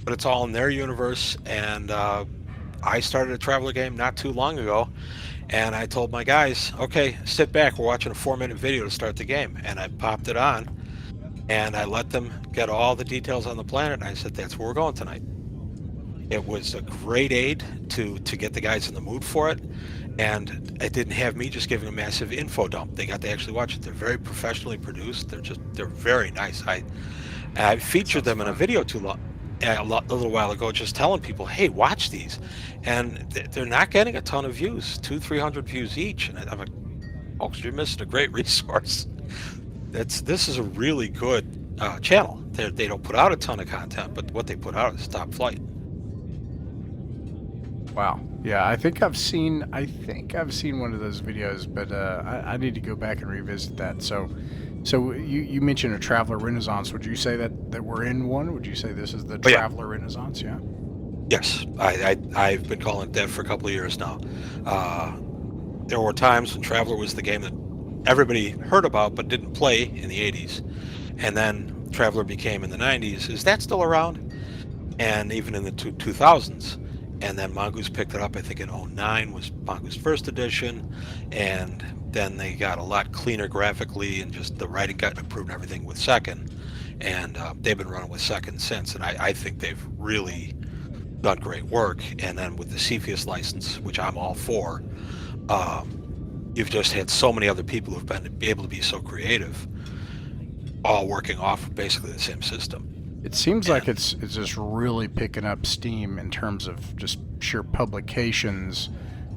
but it's all in their universe. And I started a Traveler game not too long ago, and I told my guys, okay, sit back, we're watching a 4-minute video to start the game. And I popped it on, and I let them get all the details on the planet, and I said, that's where we're going tonight. It was a great aid to get the guys in the mood for it, and it didn't have me just giving a massive info dump. They got to actually watch it. They're very professionally produced. They're very nice. I featured them in a video a little while ago, just telling people, hey, watch these, and they're not getting a ton of views, 200-300 views each. And I'm like, folks, you're missing a great resource. This is a really good channel. They don't put out a ton of content, but what they put out is top flight.
Wow. Yeah, I think I've seen one of those videos, but I need to go back and revisit that. So you mentioned a Traveler Renaissance. Would you say that we're in one? Would you say this is the Traveler Renaissance? Yeah.
Yes, I've been calling it that for a couple of years now. There were times when Traveler was the game that everybody heard about but didn't play in the 80s, and then Traveler became in the 90s. Is that still around? And even in the 2000s. And then Mongoose picked it up. I think in 2009 was Mongoose first edition, and then they got a lot cleaner graphically, and just the writing got improved and everything with second, and they've been running with second since, and I think they've really done great work. And then with the Cepheus license, which I'm all for, you've just had so many other people who've been able to be so creative, all working off basically the same system.
It seems like it's just really picking up steam in terms of just sheer publications.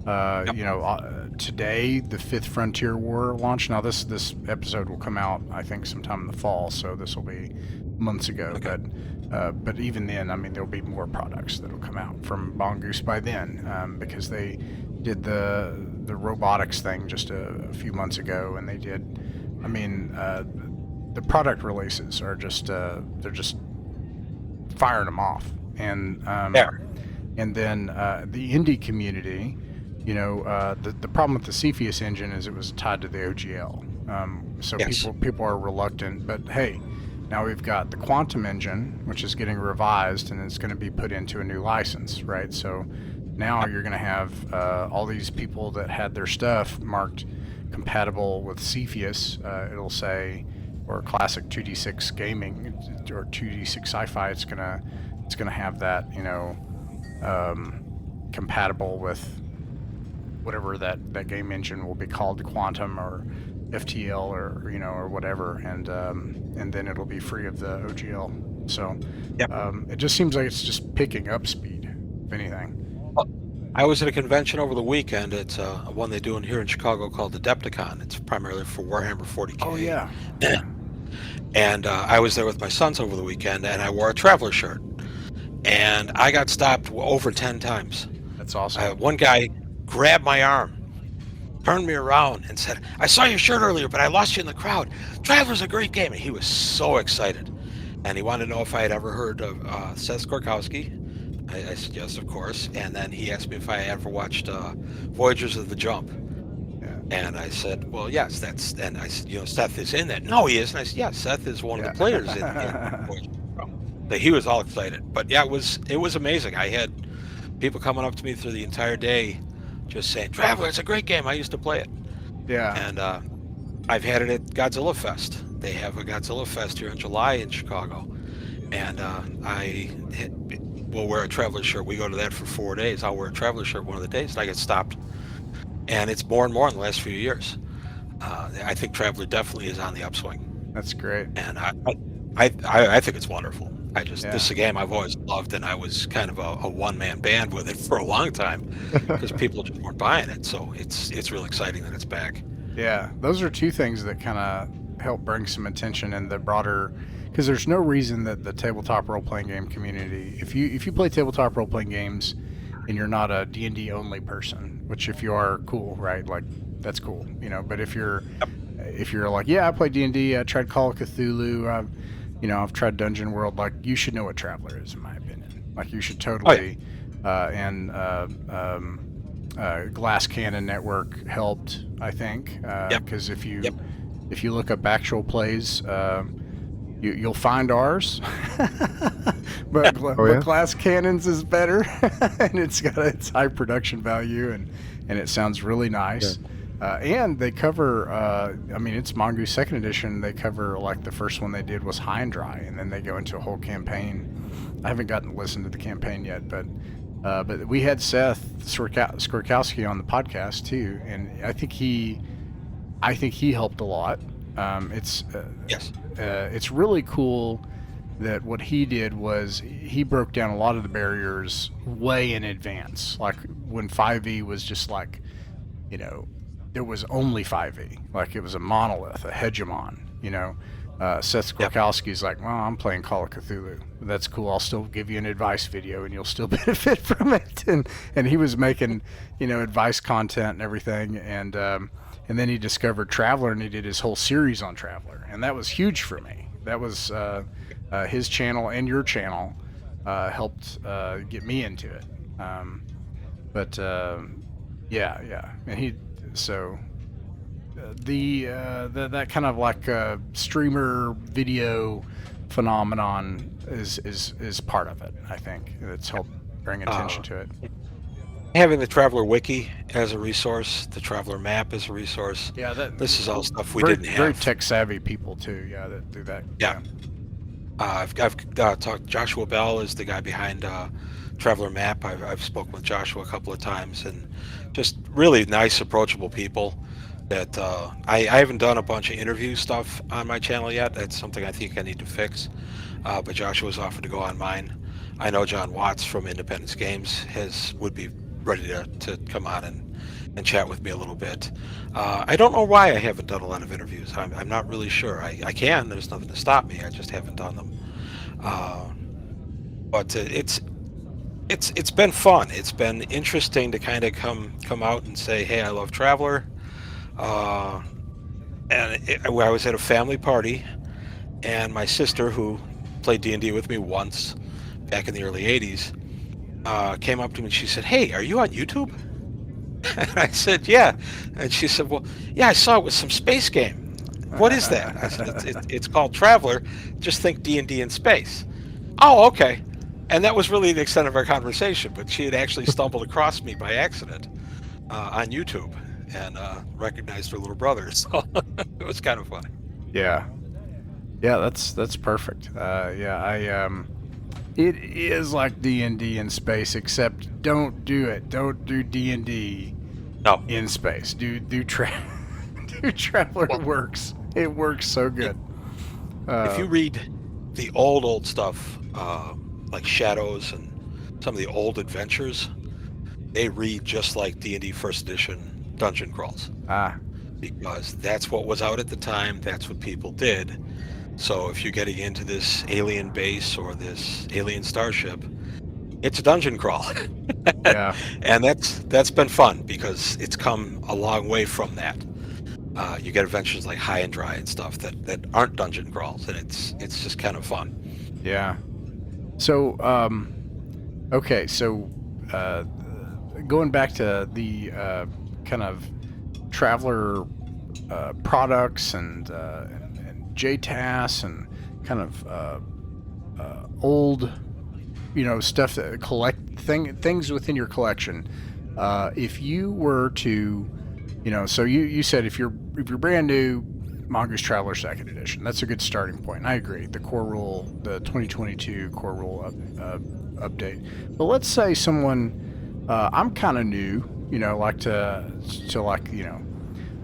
Today the 5th Frontier War launched. Now this episode will come out, I think, sometime in the fall, so this will be months ago.
Okay.
But even then, I mean, there'll be more products that'll come out from Mongoose by then, because they did the robotics thing just a few months ago, and they did. I mean, the product releases are just they're just firing them off, and then the indie community, the problem with the Cepheus engine is it was tied to the OGL, so
yes.
people are reluctant. But hey, now we've got the Quantum engine, which is getting revised, and it's going to be put into a new license, right? So now you're going to have all these people that had their stuff marked compatible with Cepheus. It'll say, or classic 2D6 gaming or 2D6 sci-fi, it's gonna have that, compatible with whatever that game engine will be called, Quantum or FTL or whatever, and then it'll be free of the OGL. So it just seems like it's just picking up speed, if anything.
I was at a convention over the weekend. It's one they do in here in Chicago called Adepticon. It's primarily for Warhammer 40K.
Oh yeah.
And I was there with my sons over the weekend, and I wore a Traveler shirt. And I got stopped over 10 times.
That's awesome.
One guy grabbed my arm, turned me around, and said, I saw your shirt earlier, but I lost you in the crowd. Traveler's a great game. And he was so excited. And he wanted to know if I had ever heard of Seth Skorkowski. I said yes, of course. And then he asked me if I had ever watched Voyagers of the Jump. And I said, well, yes, and I said, Seth is in that. No, he isn't. I said, yeah, Seth is one of the players in Voyagers of the Jump. So he was all excited. But yeah, it was amazing. I had people coming up to me through the entire day just saying, Traveler, it's a great game. I used to play it.
Yeah.
And I've had it at Godzilla Fest. They have a Godzilla Fest here in July in Chicago. And will wear a Traveler shirt. We go to that for 4 days. I'll wear a Traveler shirt one of the days, and I get stopped. And it's more and more in the last few years. I think Traveler definitely is on the upswing,
That's great.
and I think it's wonderful. This is a game I've always loved, and I was kind of a one-man band with it for a long time because people just weren't buying it. So it's really exciting that it's back.
Yeah, those are two things that kind of help bring some attention in the broader, because there's no reason that the tabletop role-playing game community, if you play tabletop role-playing games and you're not a D&D only person, which if you are, cool, right? Like, that's cool, you know. But if you're like, yeah, I play D&D, I tried Call of Cthulhu, I've tried Dungeon World, like, you should know what Traveler is, in my opinion. Like, you should totally. Glass Cannon Network helped, I think, because if you look up actual plays, you'll find ours, but Glass Cannons is better, and it's got its high production value, and it sounds really nice. And they cover, it's Mongoose second edition. They cover, like, the first one they did was High and Dry, and then they go into a whole campaign. I haven't gotten to listen to the campaign yet, but we had Seth Skorkowski on the podcast too, and I think he helped a lot. It's really cool that what he did was he broke down a lot of the barriers way in advance. Like when 5e was just like, there was only 5e. Like it was a monolith, a hegemon, Seth Skorkowski's like, well, I'm playing Call of Cthulhu. That's cool. I'll still give you an advice video and you'll still benefit from it. And he was making, advice content and everything. And then he discovered Traveler, and he did his whole series on Traveler. And that was huge for me. That was his channel and your channel helped get me into it. And that kind of like streamer video phenomenon is part of it. I think it's helped bring attention to it.
Having the Traveler Wiki as a resource, the Traveler Map as a resource.
Yeah,
this is all stuff we didn't have.
Very tech savvy people too. Yeah, that do that.
Yeah. I've talked. Joshua Bell is the guy behind Traveler Map. I've spoken with Joshua a couple of times, and just really nice, approachable people. That I haven't done a bunch of interview stuff on my channel yet. That's something I think I need to fix. But Joshua's offered to go on mine. I know John Watts from Independence Games would be ready to come on and chat with me a little bit. I don't know why I haven't done a lot of interviews. I'm not really sure. I can. There's nothing to stop me. I just haven't done them. But it's been fun. It's been interesting to kind of come out and say, hey, I love Traveler. I was at a family party, and my sister, who played D&D with me once back in the early 80s, came up to me and she said, hey, are you on YouTube? And I said, yeah. And she said, well, yeah, I saw it with some space game. What is that? I said, it's called Traveler. Just think D&D in space. Oh, okay. And that was really the extent of our conversation, but she had actually stumbled across me by accident on YouTube and recognized her little brother. So it was kind of funny.
Yeah, that's perfect. It is like D&D in space, except don't do it. Don't do D&D in space. Do Traveler. Works. It works so good.
If you read the old stuff, like Shadows and some of the old adventures, they read just like D&D first edition dungeon crawls. Because that's what was out at the time. That's what people did. So if you're getting into this alien base or this alien starship, it's a dungeon crawl.
Yeah.
And that's been fun because it's come a long way from that. You get adventures like High and Dry and stuff that aren't dungeon crawls, and it's just kind of fun.
Yeah. So okay, so going back to the kind of Traveler products and JTAS and kind of old, stuff that things within your collection. If you were to, so you said if you're brand new, Mongoose Traveler Second Edition, that's a good starting point. And I agree. The core rule, the 2022 core rule update. But let's say someone, I'm kind of new, like to like,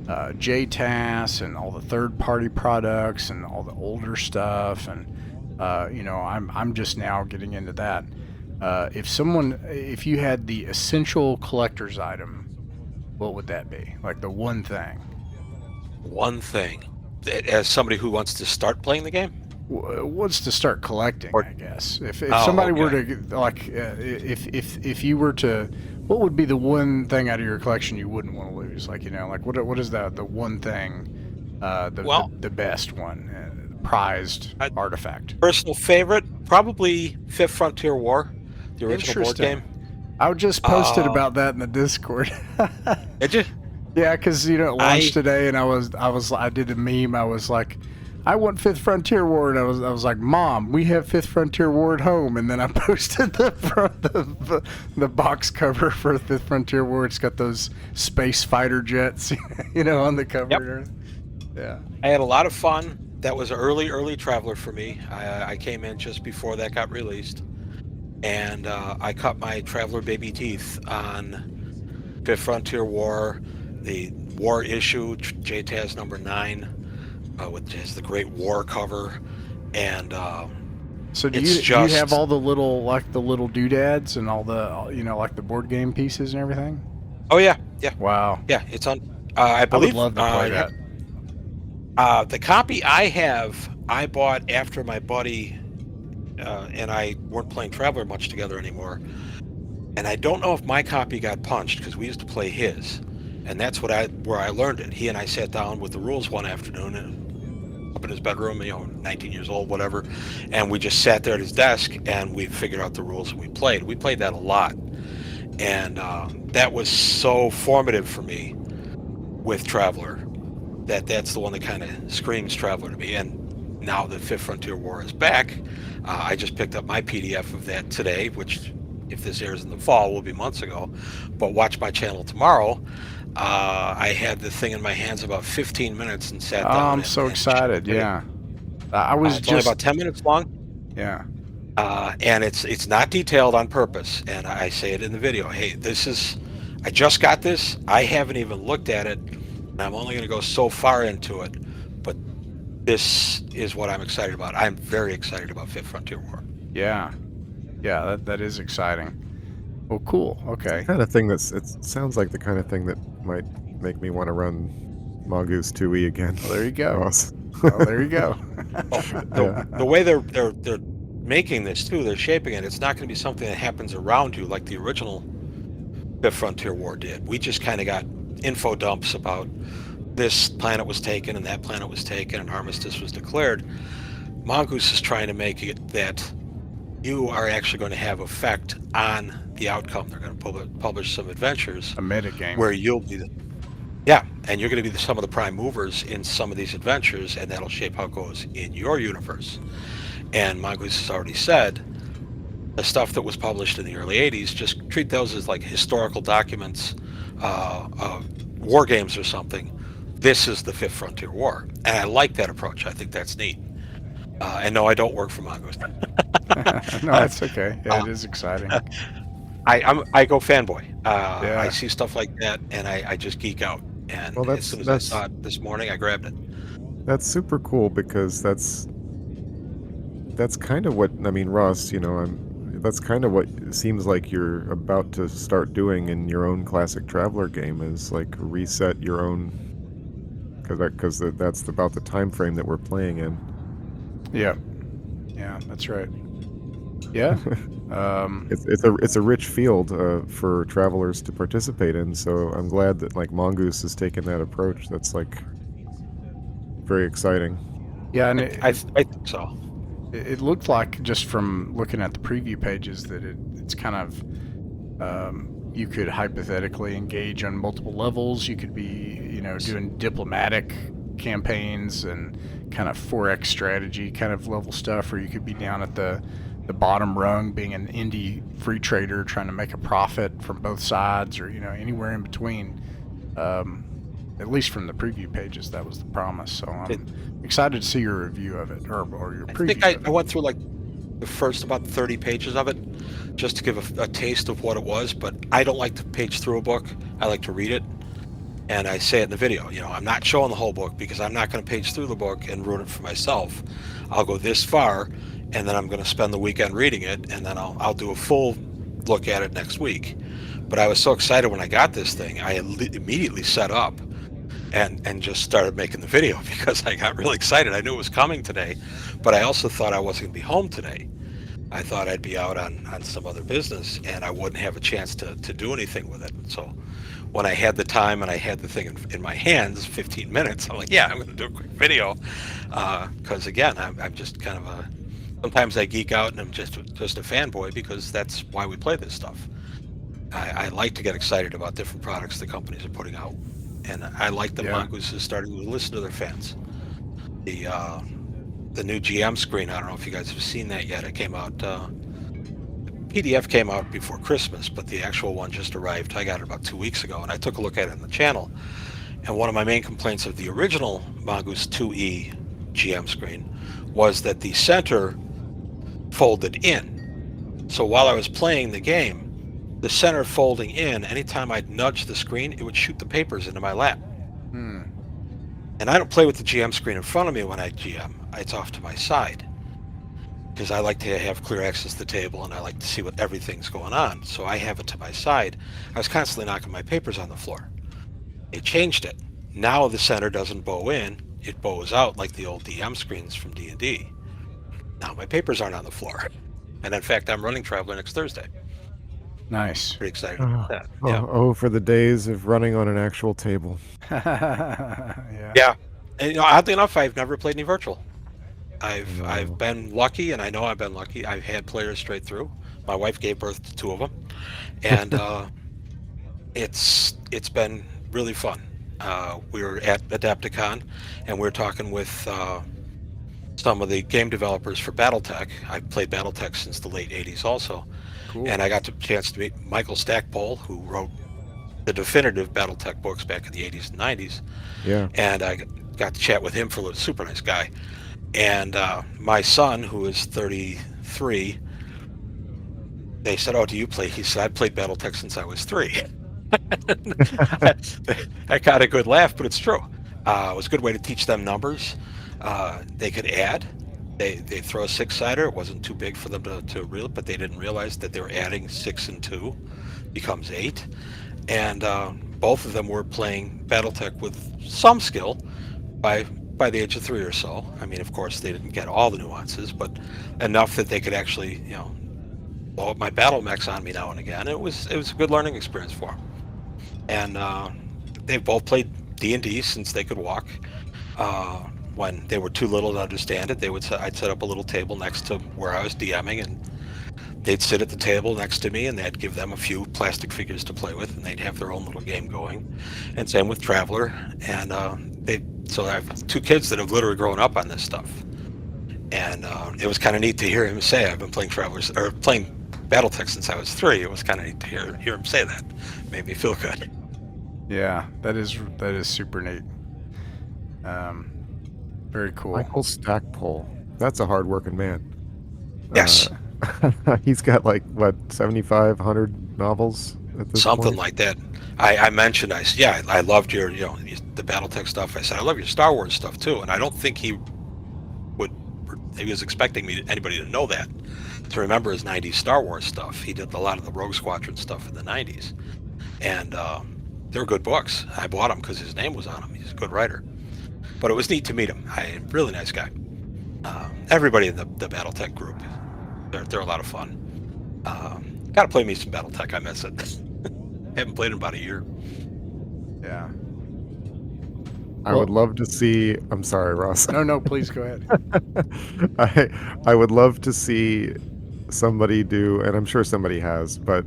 JTAS and all the third-party products and all the older stuff, and I'm just now getting into that. If you had the essential collector's item, what would that be? Like the one thing?
One thing, as somebody who wants to start playing the game,
Wants to start collecting, I guess. If
Oh,
somebody
okay.
were to like, if you were to, what would be the one thing out of your collection you wouldn't want to lose? Like, like what is the one thing, the best one, prized artifact?
personal favorite, probably Fifth Frontier War, the original board game.
I just posted about that in the Discord.
Did you?
Yeah, because at lunch today, and I did a meme. I was like, I want Fifth Frontier War, and I was like, Mom, we have Fifth Frontier War at home, and then I posted the box cover for Fifth Frontier War. It's got those space fighter jets, on the cover.
Yep.
Yeah.
I had a lot of fun. That was an early traveler for me. I came in just before that got released, and I cut my traveler baby teeth on Fifth Frontier War, the War issue, JTAS number 9. Which has the Great War cover, and
so do you have all the little doodads and all the like the board game pieces and everything?
Oh yeah.
Wow.
Yeah, it's on. I believe.
I would love to play that.
The copy I have, I bought after my buddy and I weren't playing Traveler much together anymore, and I don't know if my copy got punched because we used to play his, and that's where I learned it. He and I sat down with the rules one afternoon and up in his bedroom, 19 years old, whatever, and we just sat there at his desk and we figured out the rules and we played. We played that a lot, and that was so formative for me with Traveler. That's the one that kind of screams Traveler to me. And now that Fifth Frontier War is back, I just picked up my PDF of that today, which, if this airs in the fall, will be months ago. But watch my channel tomorrow. I had the thing in my hands about 15 minutes and sat down.
I'm so excited! Yeah, I was
it's only about 10 minutes long.
Yeah,
and it's not detailed on purpose. And I say it in the video. Hey, I just got this. I haven't even looked at it. And I'm only going to go so far into it. But this is what I'm excited about. I'm very excited about Fifth Frontier War.
Yeah, that is exciting. Well, cool. Okay.
It's the kind of thing it sounds like the kind of thing that might make me want to run Mongoose 2E again.
Well, there you go.
Ross.
Well, there you go.
The way they're making this too, they're shaping it. It's not going to be something that happens around you like the original Fifth Frontier War did. We just kind of got info dumps about this planet was taken and that planet was taken and armistice was declared. Mongoose is trying to make it that you are actually going to have effect on the outcome. They're going to publish some adventures,
a metagame,
where you'll be and you're going to be some of the prime movers in some of these adventures, and that'll shape how it goes in your universe. And Mongoose has already said the stuff that was published in the early 80s, just treat those as like historical documents, war games or something. This is the Fifth Frontier War, and I like that approach. I think that's neat. And no, I don't work for Mongoose.
No, that's okay. Yeah, it is exciting.
I go fanboy.
Yeah.
I see stuff like that, and I just geek out. And as soon as I saw it this morning, I grabbed it.
That's super cool because that's kind of what Ross. That's kind of what it seems like you're about to start doing in your own classic Traveler game, is like reset your own, because that's about the time frame that we're playing in.
Yeah, that's right. Yeah,
it's a rich field for travelers to participate in. So I'm glad that like Mongoose has taken that approach. That's like very exciting.
Yeah, and
I think so.
It looked like, just from looking at the preview pages, that it's kind of you could hypothetically engage on multiple levels. You could be doing diplomatic campaigns and kind of 4X strategy kind of level stuff, or you could be down at the bottom rung being an indie free trader trying to make a profit from both sides, or anywhere in between. At least from the preview pages, that was the promise. So I'm excited to see your review of it, or your preview.
I think I went through like the first about 30 pages of it, just to give a taste of what it was. But I don't like to page through a book. I like to read it. And I say it in the video, I'm not showing the whole book because I'm not going to page through the book and ruin it for myself. I'll go this far, and then I'm going to spend the weekend reading it, and then I'll do a full look at it next week. But I was so excited when I got this thing, I immediately set up and just started making the video because I got really excited. I knew it was coming today, but I also thought I wasn't going to be home today. I thought I'd be out on some other business, and I wouldn't have a chance to do anything with it. So when I had the time and I had the thing in my hands, 15 minutes, I'm like, yeah, I'm going to do a quick video. Because again, I'm just kind of sometimes I geek out and I'm just a fanboy because that's why we play this stuff. I like to get excited about different products the companies are putting out. And I like that Mongoose is starting to listen to their fans. The new GM screen, I don't know if you guys have seen that yet. It came out, PDF came out before Christmas, but the actual one just arrived. I got it about 2 weeks ago, and I took a look at it on the channel. And one of my main complaints of the original Mongoose 2E GM screen was that the center folded in. So while I was playing the game, the center folding in, anytime I'd nudge the screen, it would shoot the papers into my lap. And I don't play with the GM screen in front of me when I GM. It's off to my side because I like to have clear access to the table and I like to see what everything's going on. So I have it to my side. I was constantly knocking my papers on the floor. They changed it. Now the center doesn't bow in. It bows out like the old DM screens from D&D. Now my papers aren't on the floor. And in fact, I'm running Traveler next Thursday.
Nice.
Pretty excited about that.
For the days of running on an actual table.
Yeah. And oddly enough, I've never played any virtual. I've been lucky, and I know I've been lucky. I've had players straight through. My wife gave birth to 2 of them, and it's been really fun. We were at Adepticon, and we were talking with some of the game developers for BattleTech. I've played BattleTech since the late 80s also. Cool. And I got the chance to meet Michael Stackpole, who wrote the definitive BattleTech books back in the 80s and 90s.
Yeah.
And I got to chat with him for a little. Super nice guy. And my son, who is 33, they said, "Oh, do you play?" He said, "I played BattleTech since I was 3." I got a good laugh, but it's true. It was a good way to teach them numbers. They could add. They throw a 6-sider. It wasn't too big for them to reel, but they didn't realize that they were adding 6 and 2 becomes 8. And both of them were playing BattleTech with some skill by the age of 3 or so. I mean, of course, they didn't get all the nuances, but enough that they could actually, blow up my battle mechs on me now and again. It was a good learning experience for them. And they've both played D&D since they could walk. When they were too little to understand it, I'd set up a little table next to where I was DMing, and they'd sit at the table next to me, and they'd give them a few plastic figures to play with, and they'd have their own little game going. And same with Traveler. And so I have 2 kids that have literally grown up on this stuff. And it was kind of neat to hear him say, "I've been playing playing BattleTech since I was 3." It was kind of neat to hear him say that. Made me feel good.
Yeah, that is super neat. Very cool.
Michael Stackpole. That's a hard-working man.
Yes.
He's got 7,500 novels at this
Something
point?
like that. I mentioned, I loved your, the BattleTech stuff. I said, I love your Star Wars stuff too. And I don't think he was expecting anybody to know that, to remember his 90s Star Wars stuff. He did a lot of the Rogue Squadron stuff in the 90s. And they were good books. I bought them because his name was on them. He's a good writer. But it was neat to meet him. Really nice guy. Everybody in the BattleTech group, they're a lot of fun. Got to play me some BattleTech. I miss it. Haven't played in about a year.
Yeah.
I would love to see. I'm sorry, Ross.
No, please go ahead.
I would love to see somebody do, and I'm sure somebody has, but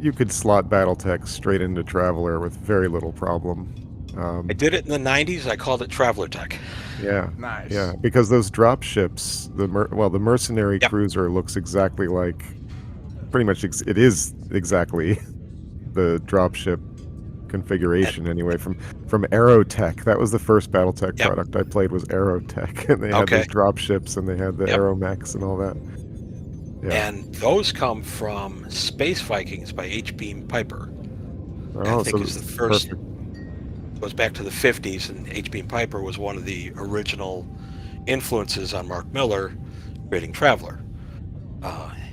you could slot BattleTech straight into Traveler with very little problem.
I did it in the 90s. I called it Traveler Tech.
Yeah.
Nice.
Yeah, because those drop ships, the mercenary cruiser looks exactly like, pretty much it is exactly the drop ship configuration anyway. From Aerotech, that was the first BattleTech
Yep.
product I played was Aerotech, and they had
Okay.
those drop ships and they had the
Yep.
Aeromechs and all that. Yeah.
And those come from Space Vikings by H.B. Piper. I think is the first.
perfect.
Goes back to the 50s, and H.B. Piper was one of the original influences on Mark Miller creating Traveller.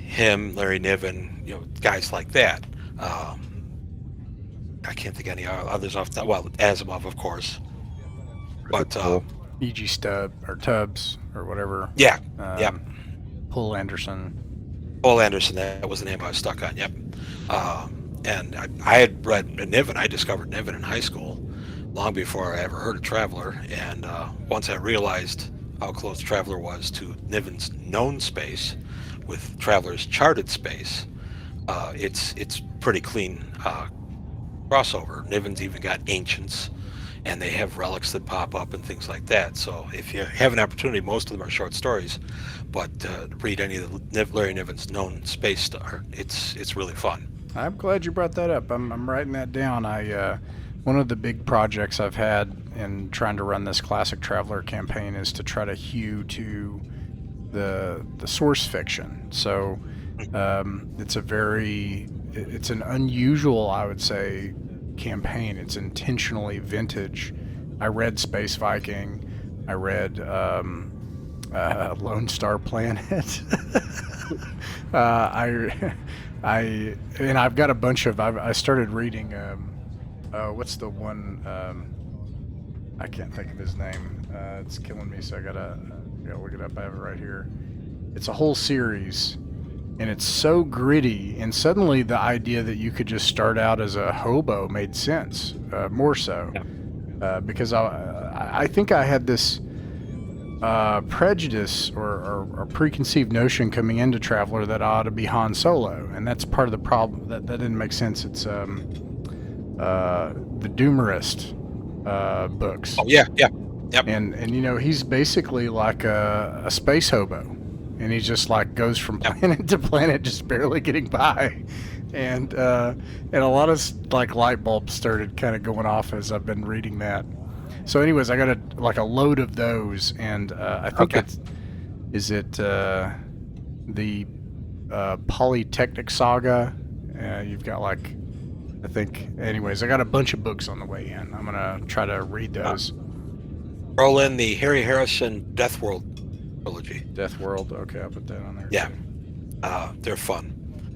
Him, Larry Niven, guys like that. I can't think of any others off the well, Asimov, of course. But
Cool.
E.G. Tubbs or whatever.
yeah,
Paul Anderson.
Paul Anderson, that was the name I was stuck on. Yep. And I had read Niven. I discovered Niven in high school, long before I ever heard of Traveller. And once I realized how close Traveller was to Niven's known space, with Traveller's charted space, it's pretty clean crossover. Niven's even got ancients, and they have relics that pop up and things like that. So if you have an opportunity, most of them are short stories, but read any of the Larry Niven's known space star. It's really fun.
I'm glad you brought that up. I'm writing that down. One of the big projects I've had in trying to run this classic Traveller campaign is to try to hew to the source fiction. So it's an unusual, I would say, campaign. It's intentionally vintage. I read Space Viking. I read Lone Star Planet. I've got a bunch of. I started reading. What's the one? I can't think of his name. It's killing me. So I gotta look it up. I have it right here. It's a whole series, and it's so gritty. And suddenly, the idea that you could just start out as a hobo made sense. More so, because I think I had this prejudice or preconceived notion coming into Traveller that I ought to be Han Solo, and that's part of the problem. That didn't make sense. It's the Doomerist books.
Oh yeah, yep.
And he's basically like a space hobo, and he just like goes from planet to planet, just barely getting by. And a lot of like light bulbs started kind of going off as I've been reading that. So, anyways, I got a load of those, and I think is it the Polytechnic Saga? You've got like, I think. Anyways, I got a bunch of books on the way in. I'm gonna try to read those.
Roll in the Harry Harrison Death World trilogy.
Death World. Okay, I'll put that on there.
Yeah,
too.
they're fun.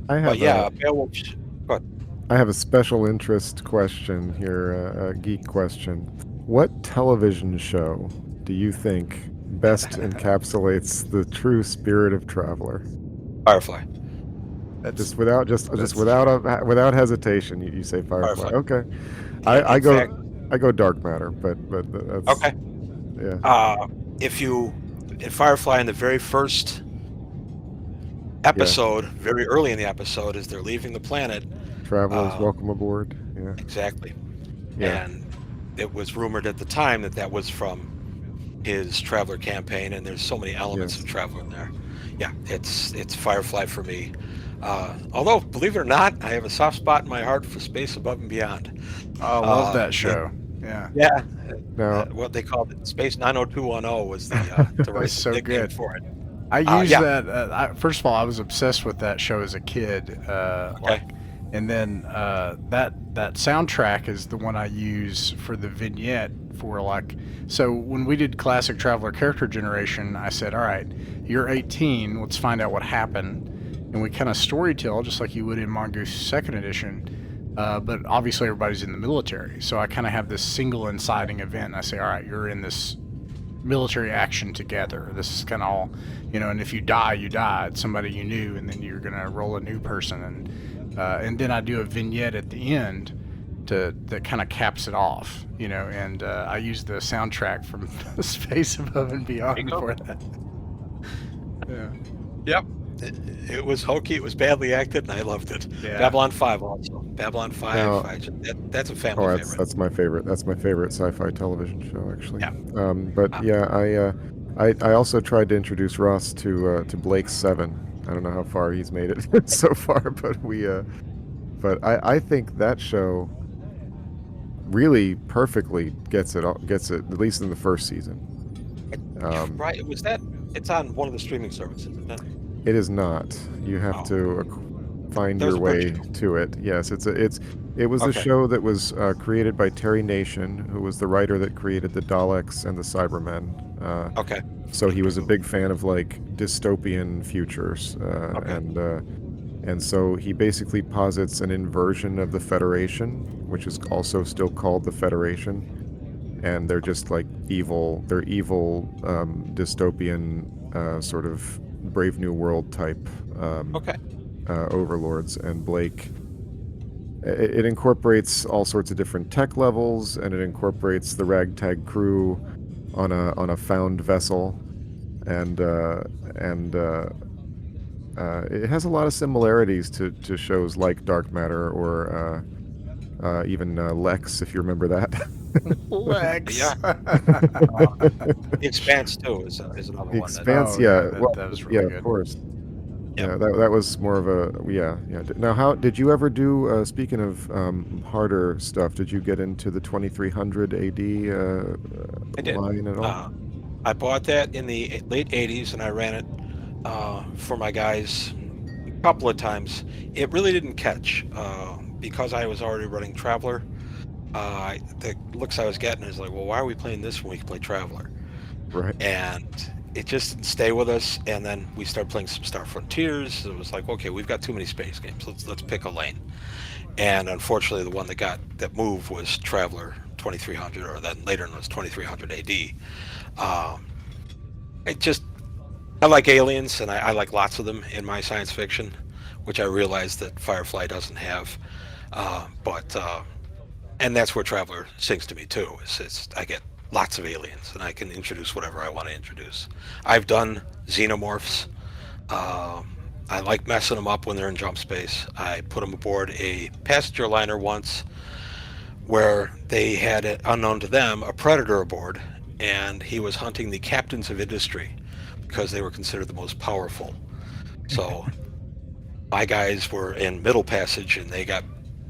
I have
Beowulf's. Go ahead.
I have a special interest question here, a geek question. What television show do you think best encapsulates the true spirit of Traveller?
Firefly.
That's
Without hesitation, you say Firefly. Okay, I go Dark Matter, but that's
Okay.
Yeah.
In Firefly, in the very first episode, very early in the episode, as they're leaving the planet,
Travelers, welcome aboard. Yeah.
exactly.
Yeah.
And it was rumored at the time that was from his Traveller campaign, and there's so many elements of Traveller in there. Yeah, it's Firefly for me. Although, believe it or not, I have a soft spot in my heart for Space Above and Beyond.
I love that show. Yeah.
Yeah.
Now,
What they called it, Space 90210 was the right
so
nickname
good.
for it.
I used that. First of all, I was obsessed with that show as a kid. And then that soundtrack is the one I use for the vignette for like. So when we did Classic Traveller Character Generation, I said, "All right, you're 18. Let's find out what happened." And we kind of storytell just like you would in Mongoose Second Edition. But obviously everybody's in the military, so I kind of have this single inciting event. I say, "All right, you're in this military action together. This is kind of all, and if you die, you die. It's somebody you knew, and then you're gonna roll a new person." And then I do a vignette at the end that kind of caps it off, and I use the soundtrack from Space Above and Beyond for that. Yeah.
Yep. It was hokey. It was badly acted, and I loved it.
Yeah.
Babylon 5 also. Babylon 5.
Now-
That's a family favorite.
that's my favorite. That's my favorite sci-fi television show, actually.
Yeah.
I also tried to introduce Ross to Blake's 7. I don't know how far he's made it so far, but I think that show really perfectly gets it at least in the first season.
Right? Was that? It's on one of the streaming services, isn't it?
It is not. You have
Oh.
to find
There's
your
a British
way
show.
to it. Yes, it was a
Okay.
show that was created by Terry Nation, who was the writer that created the Daleks and the Cybermen.
Okay.
So he was a big fan of like dystopian futures,
Okay.
and so he basically posits an inversion of the Federation, which is also still called the Federation, and they're just like evil. They're evil, dystopian, sort of Brave New World type
Okay.
overlords. And Blake, it incorporates all sorts of different tech levels, and it incorporates the ragtag crew on a found vessel, and it has a lot of similarities to shows like Dark Matter or even Lex, if you remember that.
Lex.
Yeah. The Expanse too is another
The
one.
Expanse,
Oh, yeah,
yeah,
that was really
yeah,
good.
of course.
Yep.
Yeah, that was more of a yeah. Now, how did you ever do? Speaking of harder stuff, did you get into the 2300 AD
I did.
line at all?
I bought that in the late '80s, and I ran it for my guys a couple of times. It really didn't catch because I was already running Traveler. The looks I was getting is like, well, why are we playing this when we can play Traveler?
Right.
And it just didn't stay with us. And then we started playing some Star Frontiers. It was like, okay, we've got too many space games. Let's pick a lane. And unfortunately, the one that moved was Traveler 2300, or then later it was 2300 AD. I like aliens, and I like lots of them in my science fiction, which I realize that Firefly doesn't have. And that's where Traveler sings to me too. I get lots of aliens, and I can introduce whatever I want to introduce. I've done xenomorphs. I like messing them up when they're in jump space. I put them aboard a passenger liner once where they had, unknown to them, a predator aboard, and he was hunting the captains of industry because they were considered the most powerful. So my guys were in middle passage, and they got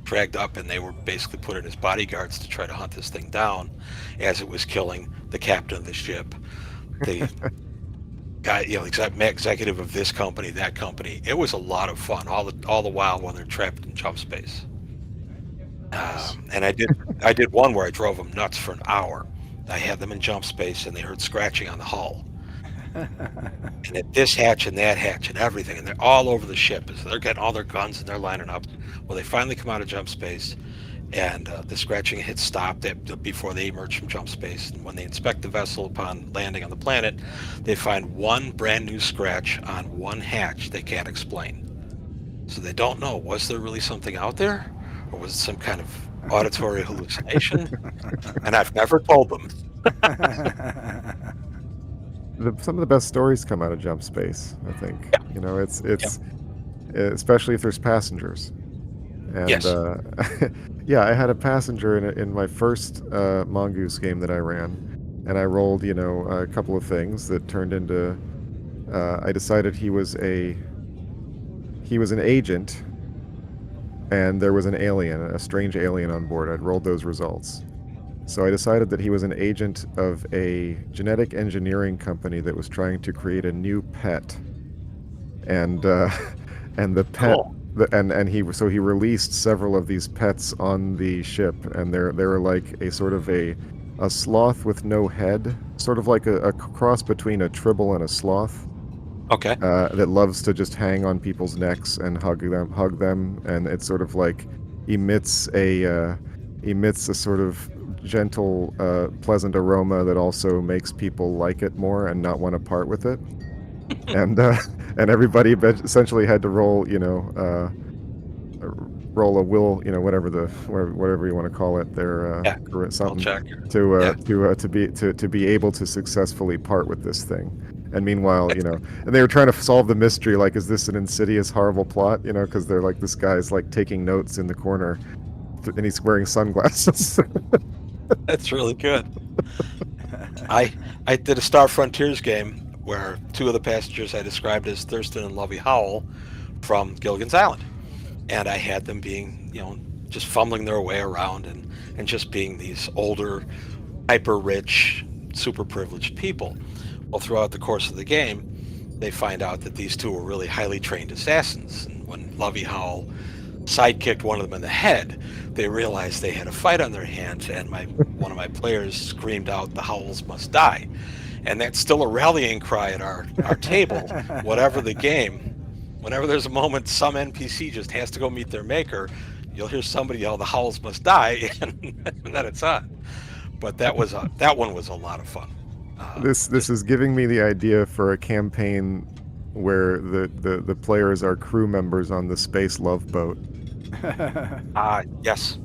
dragged up, and they were basically put in as bodyguards to try to hunt this thing down as it was killing the captain of the ship, the guy, executive of this company, that company. It was a lot of fun, all the while when they're trapped in jump space. And I did one where I drove them nuts for an hour. I had them in jump space, and they heard scratching on the hull. And at this hatch and that hatch and everything, and they're all over the ship. So they're getting all their guns, and they're lining up. Well, they finally come out of jump space, and the scratching had stopped before they emerge from jump space. And when they inspect the vessel upon landing on the planet, they find one brand new scratch on one hatch they can't explain. So they don't know, was there really something out there, or was it some kind of auditory hallucination? And I've never told them.
Some of the best stories come out of jump space, I think.
Yeah.
It's especially if there's passengers. And
Yes.
yeah, I had a passenger in my first Mongoose game that I ran, and I rolled, a couple of things that turned into. I decided he was an agent, and there was an alien, a strange alien on board. I'd rolled those results. So I decided that he was an agent of a genetic engineering company that was trying to create a new pet, and and the pet,
Cool.
and he released several of these pets on the ship, and they were like a sort of a sloth with no head, sort of like a cross between a tribble and a sloth,
Okay.
that loves to just hang on people's necks and hug them, and it sort of like emits a sort of gentle, pleasant aroma that also makes people like it more and not want to part with it. And everybody essentially had to roll, roll a will, whatever you want to call it, their something
check.
to be able to successfully part with this thing. And meanwhile, and they were trying to solve the mystery, like, is this an insidious, horrible plot? Because they're like, this guy's like taking notes in the corner, and he's wearing sunglasses.
That's really good. I did a Star Frontiers game where two of the passengers I described as Thurston and Lovey Howell from Gilligan's Island, and I had them being, just fumbling their way around, and and just being these older, hyper-rich, super privileged people. Well, throughout the course of the game, they find out that these two were really highly trained assassins. And when Lovey Howell sidekicked one of them in the head, they realized they had a fight on their hands, and one of my players screamed out, "The Howells must die." And that's still a rallying cry at our table, whatever the game. Whenever there's a moment some NPC just has to go meet their maker, you'll hear somebody yell, "The Howells must die," and then it's on. But that one was a lot of fun.
This is giving me the idea for a campaign where the players are crew members on the Space Love Boat.
Yes.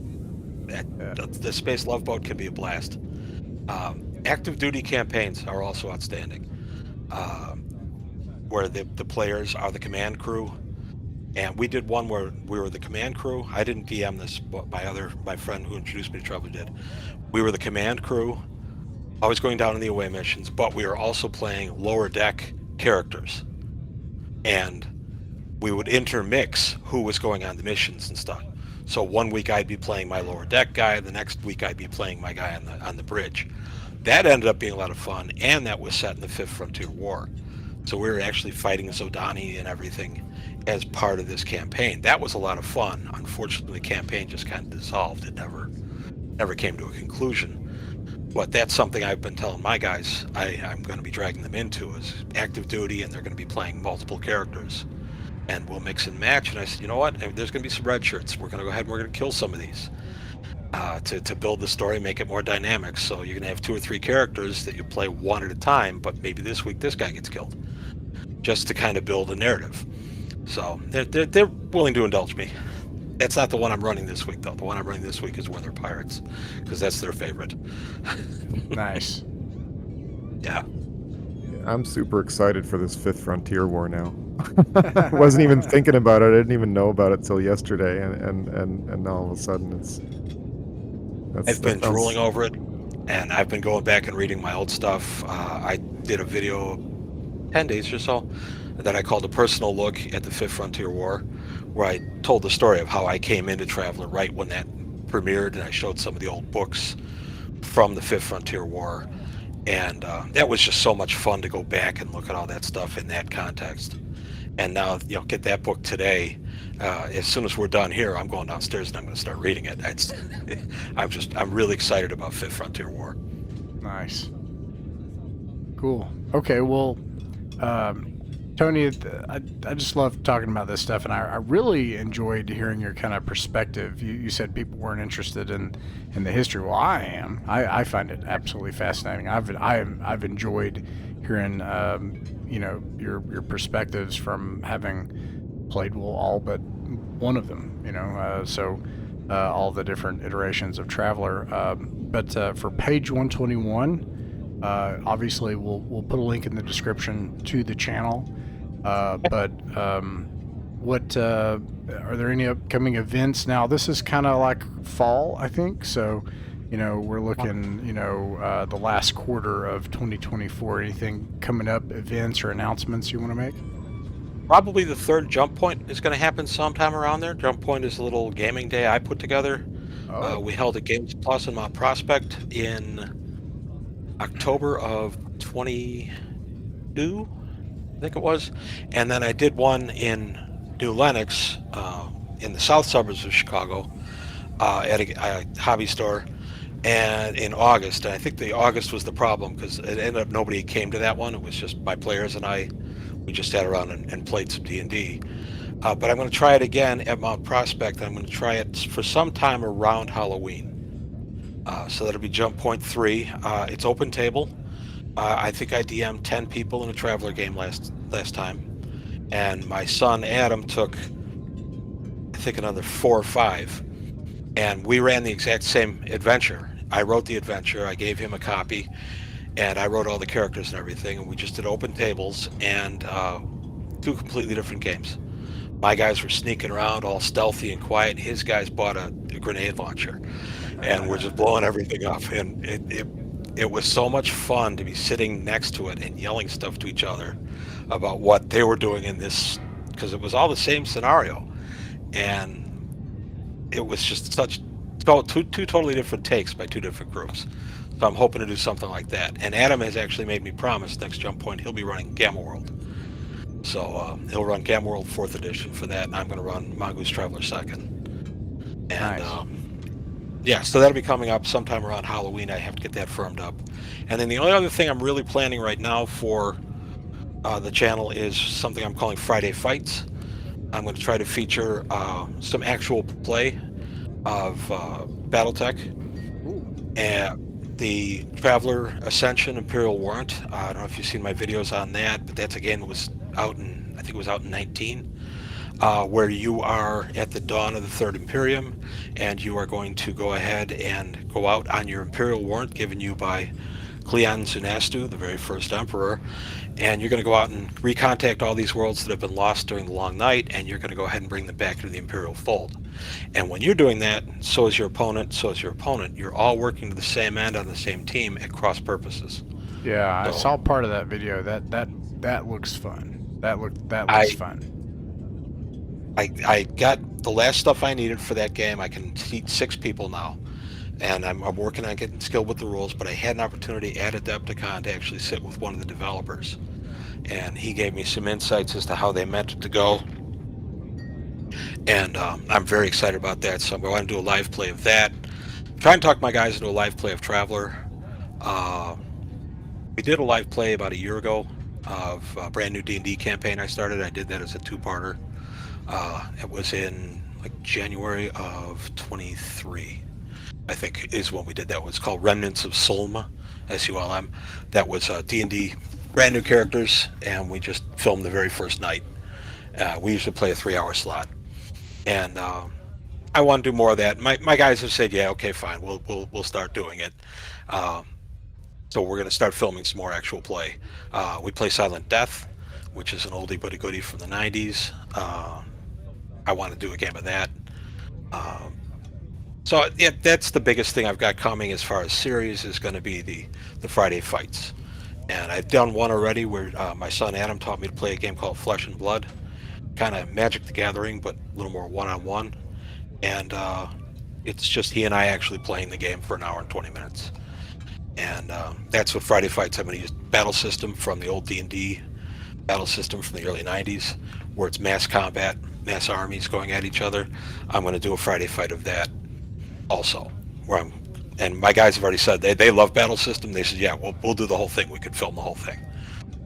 The Space Love Boat can be a blast. Active duty campaigns are also outstanding, where the players are the command crew. And we did one where we were the command crew. I didn't DM this, but my friend who introduced me to Traveler did. We were the command crew, always going down in the away missions, but we were also playing lower deck characters. And we would intermix who was going on the missions and stuff. So one week I'd be playing my lower deck guy, the next week I'd be playing my guy on the bridge. That ended up being a lot of fun, and that was set in the Fifth Frontier War. So we were actually fighting Zodani and everything as part of this campaign. That was a lot of fun. Unfortunately, the campaign just kind of dissolved. It never came to a conclusion. But that's something I've been telling my guys I'm going to be dragging them into, is active duty, and they're going to be playing multiple characters. And we'll mix and match. And I said, you know what? There's going to be some red shirts. We're going to go ahead and we're going to kill some of these to build the story, make it more dynamic. So you're going to have 2 or 3 characters that you play one at a time, but maybe this week this guy gets killed, just to kind of build a narrative. So they're willing to indulge me. That's not the one I'm running this week, though. The one I'm running this week is Weather Pirates, because that's their favorite.
Nice.
Yeah.
I'm super excited for this Fifth Frontier War now. Wasn't even thinking about it. I didn't even know about it till yesterday, and now all of a sudden
I've been drooling over it, and I've been going back and reading my old stuff. I did a video 10 days or so that I called a personal look at the Fifth Frontier War, where I told the story of how I came into Traveler right when that premiered, and I showed some of the old books from the Fifth Frontier War. And that was just so much fun to go back and look at all that stuff in that context. And now, get that book today. As soon as we're done here, I'm going downstairs and I'm going to start reading it. I'm really excited about Fifth Frontier War.
Nice. Cool. Okay, well, Tony, I just love talking about this stuff, and I really enjoyed hearing your kind of perspective. You said people weren't interested in the history. Well, I am. I find it absolutely fascinating. I've enjoyed hearing your perspectives from having played all but one of them. All the different iterations of Traveler. But for Page 121, obviously we'll put a link in the description to the channel. What are there any upcoming events now? This is kind of like fall, I think. So, we're looking, the last quarter of 2024. Anything coming up, events or announcements you want to make?
Probably the third Jump Point is going to happen sometime around there. Jump Point is a little gaming day I put together. We held at Games Plus in Mount Prospect in October of 22. I think it was, and then I did one in New Lenox, in the south suburbs of Chicago, at a hobby store, and in August. And I think the August was the problem, because it ended up nobody came to that one. It was just my players and I. We just sat around and played some D&D. But I'm going to try it again at Mount Prospect. I'm going to try it for some time around Halloween. So that'll be Jump Point 3. It's open table. I think I DM'd 10 people in a Traveler game last time, and my son Adam took, I think, another 4 or 5, and we ran the exact same adventure. I wrote the adventure, I gave him a copy, and I wrote all the characters and everything, and we just did open tables and 2 completely different games. My guys were sneaking around all stealthy and quiet, and his guys bought a grenade launcher, and we're just blowing everything up, and it was so much fun to be sitting next to it and yelling stuff to each other about what they were doing in this, because it was all the same scenario. And it was just such So two totally different takes by two different groups. So I'm hoping to do something like that. And Adam has actually made me promise next Jump Point he'll be running Gamma World. So he'll run Gamma World 4th edition for that, and I'm going to run Mongoose Traveler 2nd. And
Nice.
yeah, so that'll be coming up sometime around Halloween. I have to get that firmed up. And then the only other thing I'm really planning right now for the channel is something I'm calling Friday Fights. I'm going to try to feature some actual play of BattleTech and the Traveler Ascension Imperial Warrant. I don't know if you've seen my videos on that, but that's a game that was out in, I think it was out in 19, where you are at the dawn of the Third Imperium, and you are going to go ahead and go out on your Imperial Warrant given you by Cleon Zunastu, the very first Emperor, and you're going to go out and recontact all these worlds that have been lost during the long night, and you're going to go ahead and bring them back into the Imperial fold. And when you're doing that, so is your opponent, so is your opponent. You're all working to the same end on the same team at cross purposes.
Yeah, I
So-
saw part of that video. That looks fun. That looks fun.
I got the last stuff I needed for that game. I can seat 6 people now, and I'm working on getting skilled with the rules, but I had an opportunity at Adepticon to actually sit with one of the developers, and he gave me some insights as to how they meant it to go, and I'm very excited about that. So I'm going to do a live play of that. Try and talk my guys into a live play of Traveler. We did a live play about a year ago of a brand new D&D campaign I started. I did that as a 2-parter. It was in like January of 23, I think, is when we did that. It was called Remnants of Sulm, S-U-L-M. That was D&D, brand new characters, and we just filmed the very first night. We usually play a 3-hour slot, and I want to do more of that. My guys have said, yeah, okay, fine, we'll start doing it. So we're going to start filming some more actual play. We play Silent Death, which is an oldie but a goodie from the 90s. I want to do a game of that. So yeah, that's the biggest thing I've got coming as far as series is going to be the Friday Fights. And I've done one already where my son Adam taught me to play a game called Flesh and Blood. Kind of Magic the Gathering, but a little more one-on-one. And it's just he and I actually playing the game for an hour and 20 minutes. And that's what Friday Fights. I'm going to use battle system from the old D&D battle system from the early 90s, where it's mass combat, mass armies going at each other. I'm going to do a Friday Fight of that also, and my guys have already said they love battle system. They said, yeah, we'll do the whole thing. We could film the whole thing.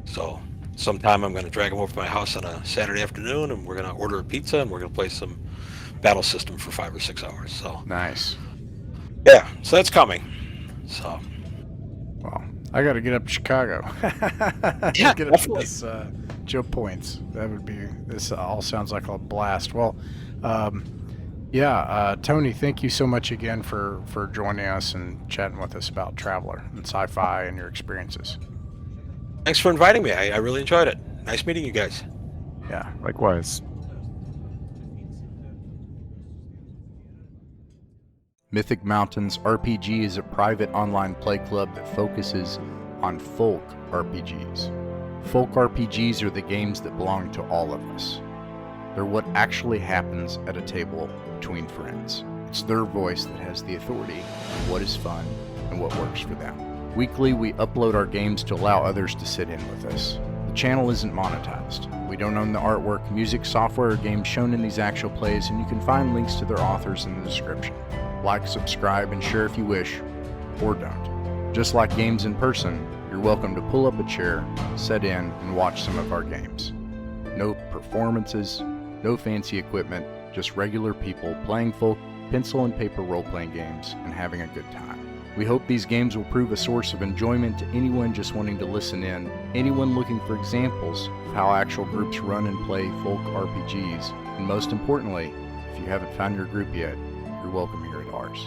So sometime I'm going to drag them over to my house on a Saturday afternoon, and we're going to order a pizza, and we're going to play some battle system for 5 or 6 hours. So
Nice.
yeah, so that's coming. So
Well, I got to get up to Chicago.
Yeah,
Get up to
definitely.
this Joe Points. That would be. This all sounds like a blast. Well, Tony, thank you so much again for joining us and chatting with us about Traveler and sci-fi and your experiences.
thanks for inviting me. I really enjoyed it. Nice meeting you guys.
Yeah.
Likewise.
Mythic Mountains RPG is a private online play club that focuses on folk RPGs. Folk RPGs are the games that belong to all of us. They're what actually happens at a table between friends. It's their voice that has the authority on what is fun and what works for them. Weekly, we upload our games to allow others to sit in with us. The channel isn't monetized. We don't own the artwork, music, software, or games shown in these actual plays, and you can find links to their authors in the description. Like, subscribe, and share if you wish, or don't. Just like games in person, you're welcome to pull up a chair, sit in, and watch some of our games. No performances, no fancy equipment, just regular people playing folk pencil and paper role-playing games and having a good time. We hope these games will prove a source of enjoyment to anyone just wanting to listen in, anyone looking for examples of how actual groups run and play folk RPGs, and most importantly, if you haven't found your group yet, you're welcome here at ours.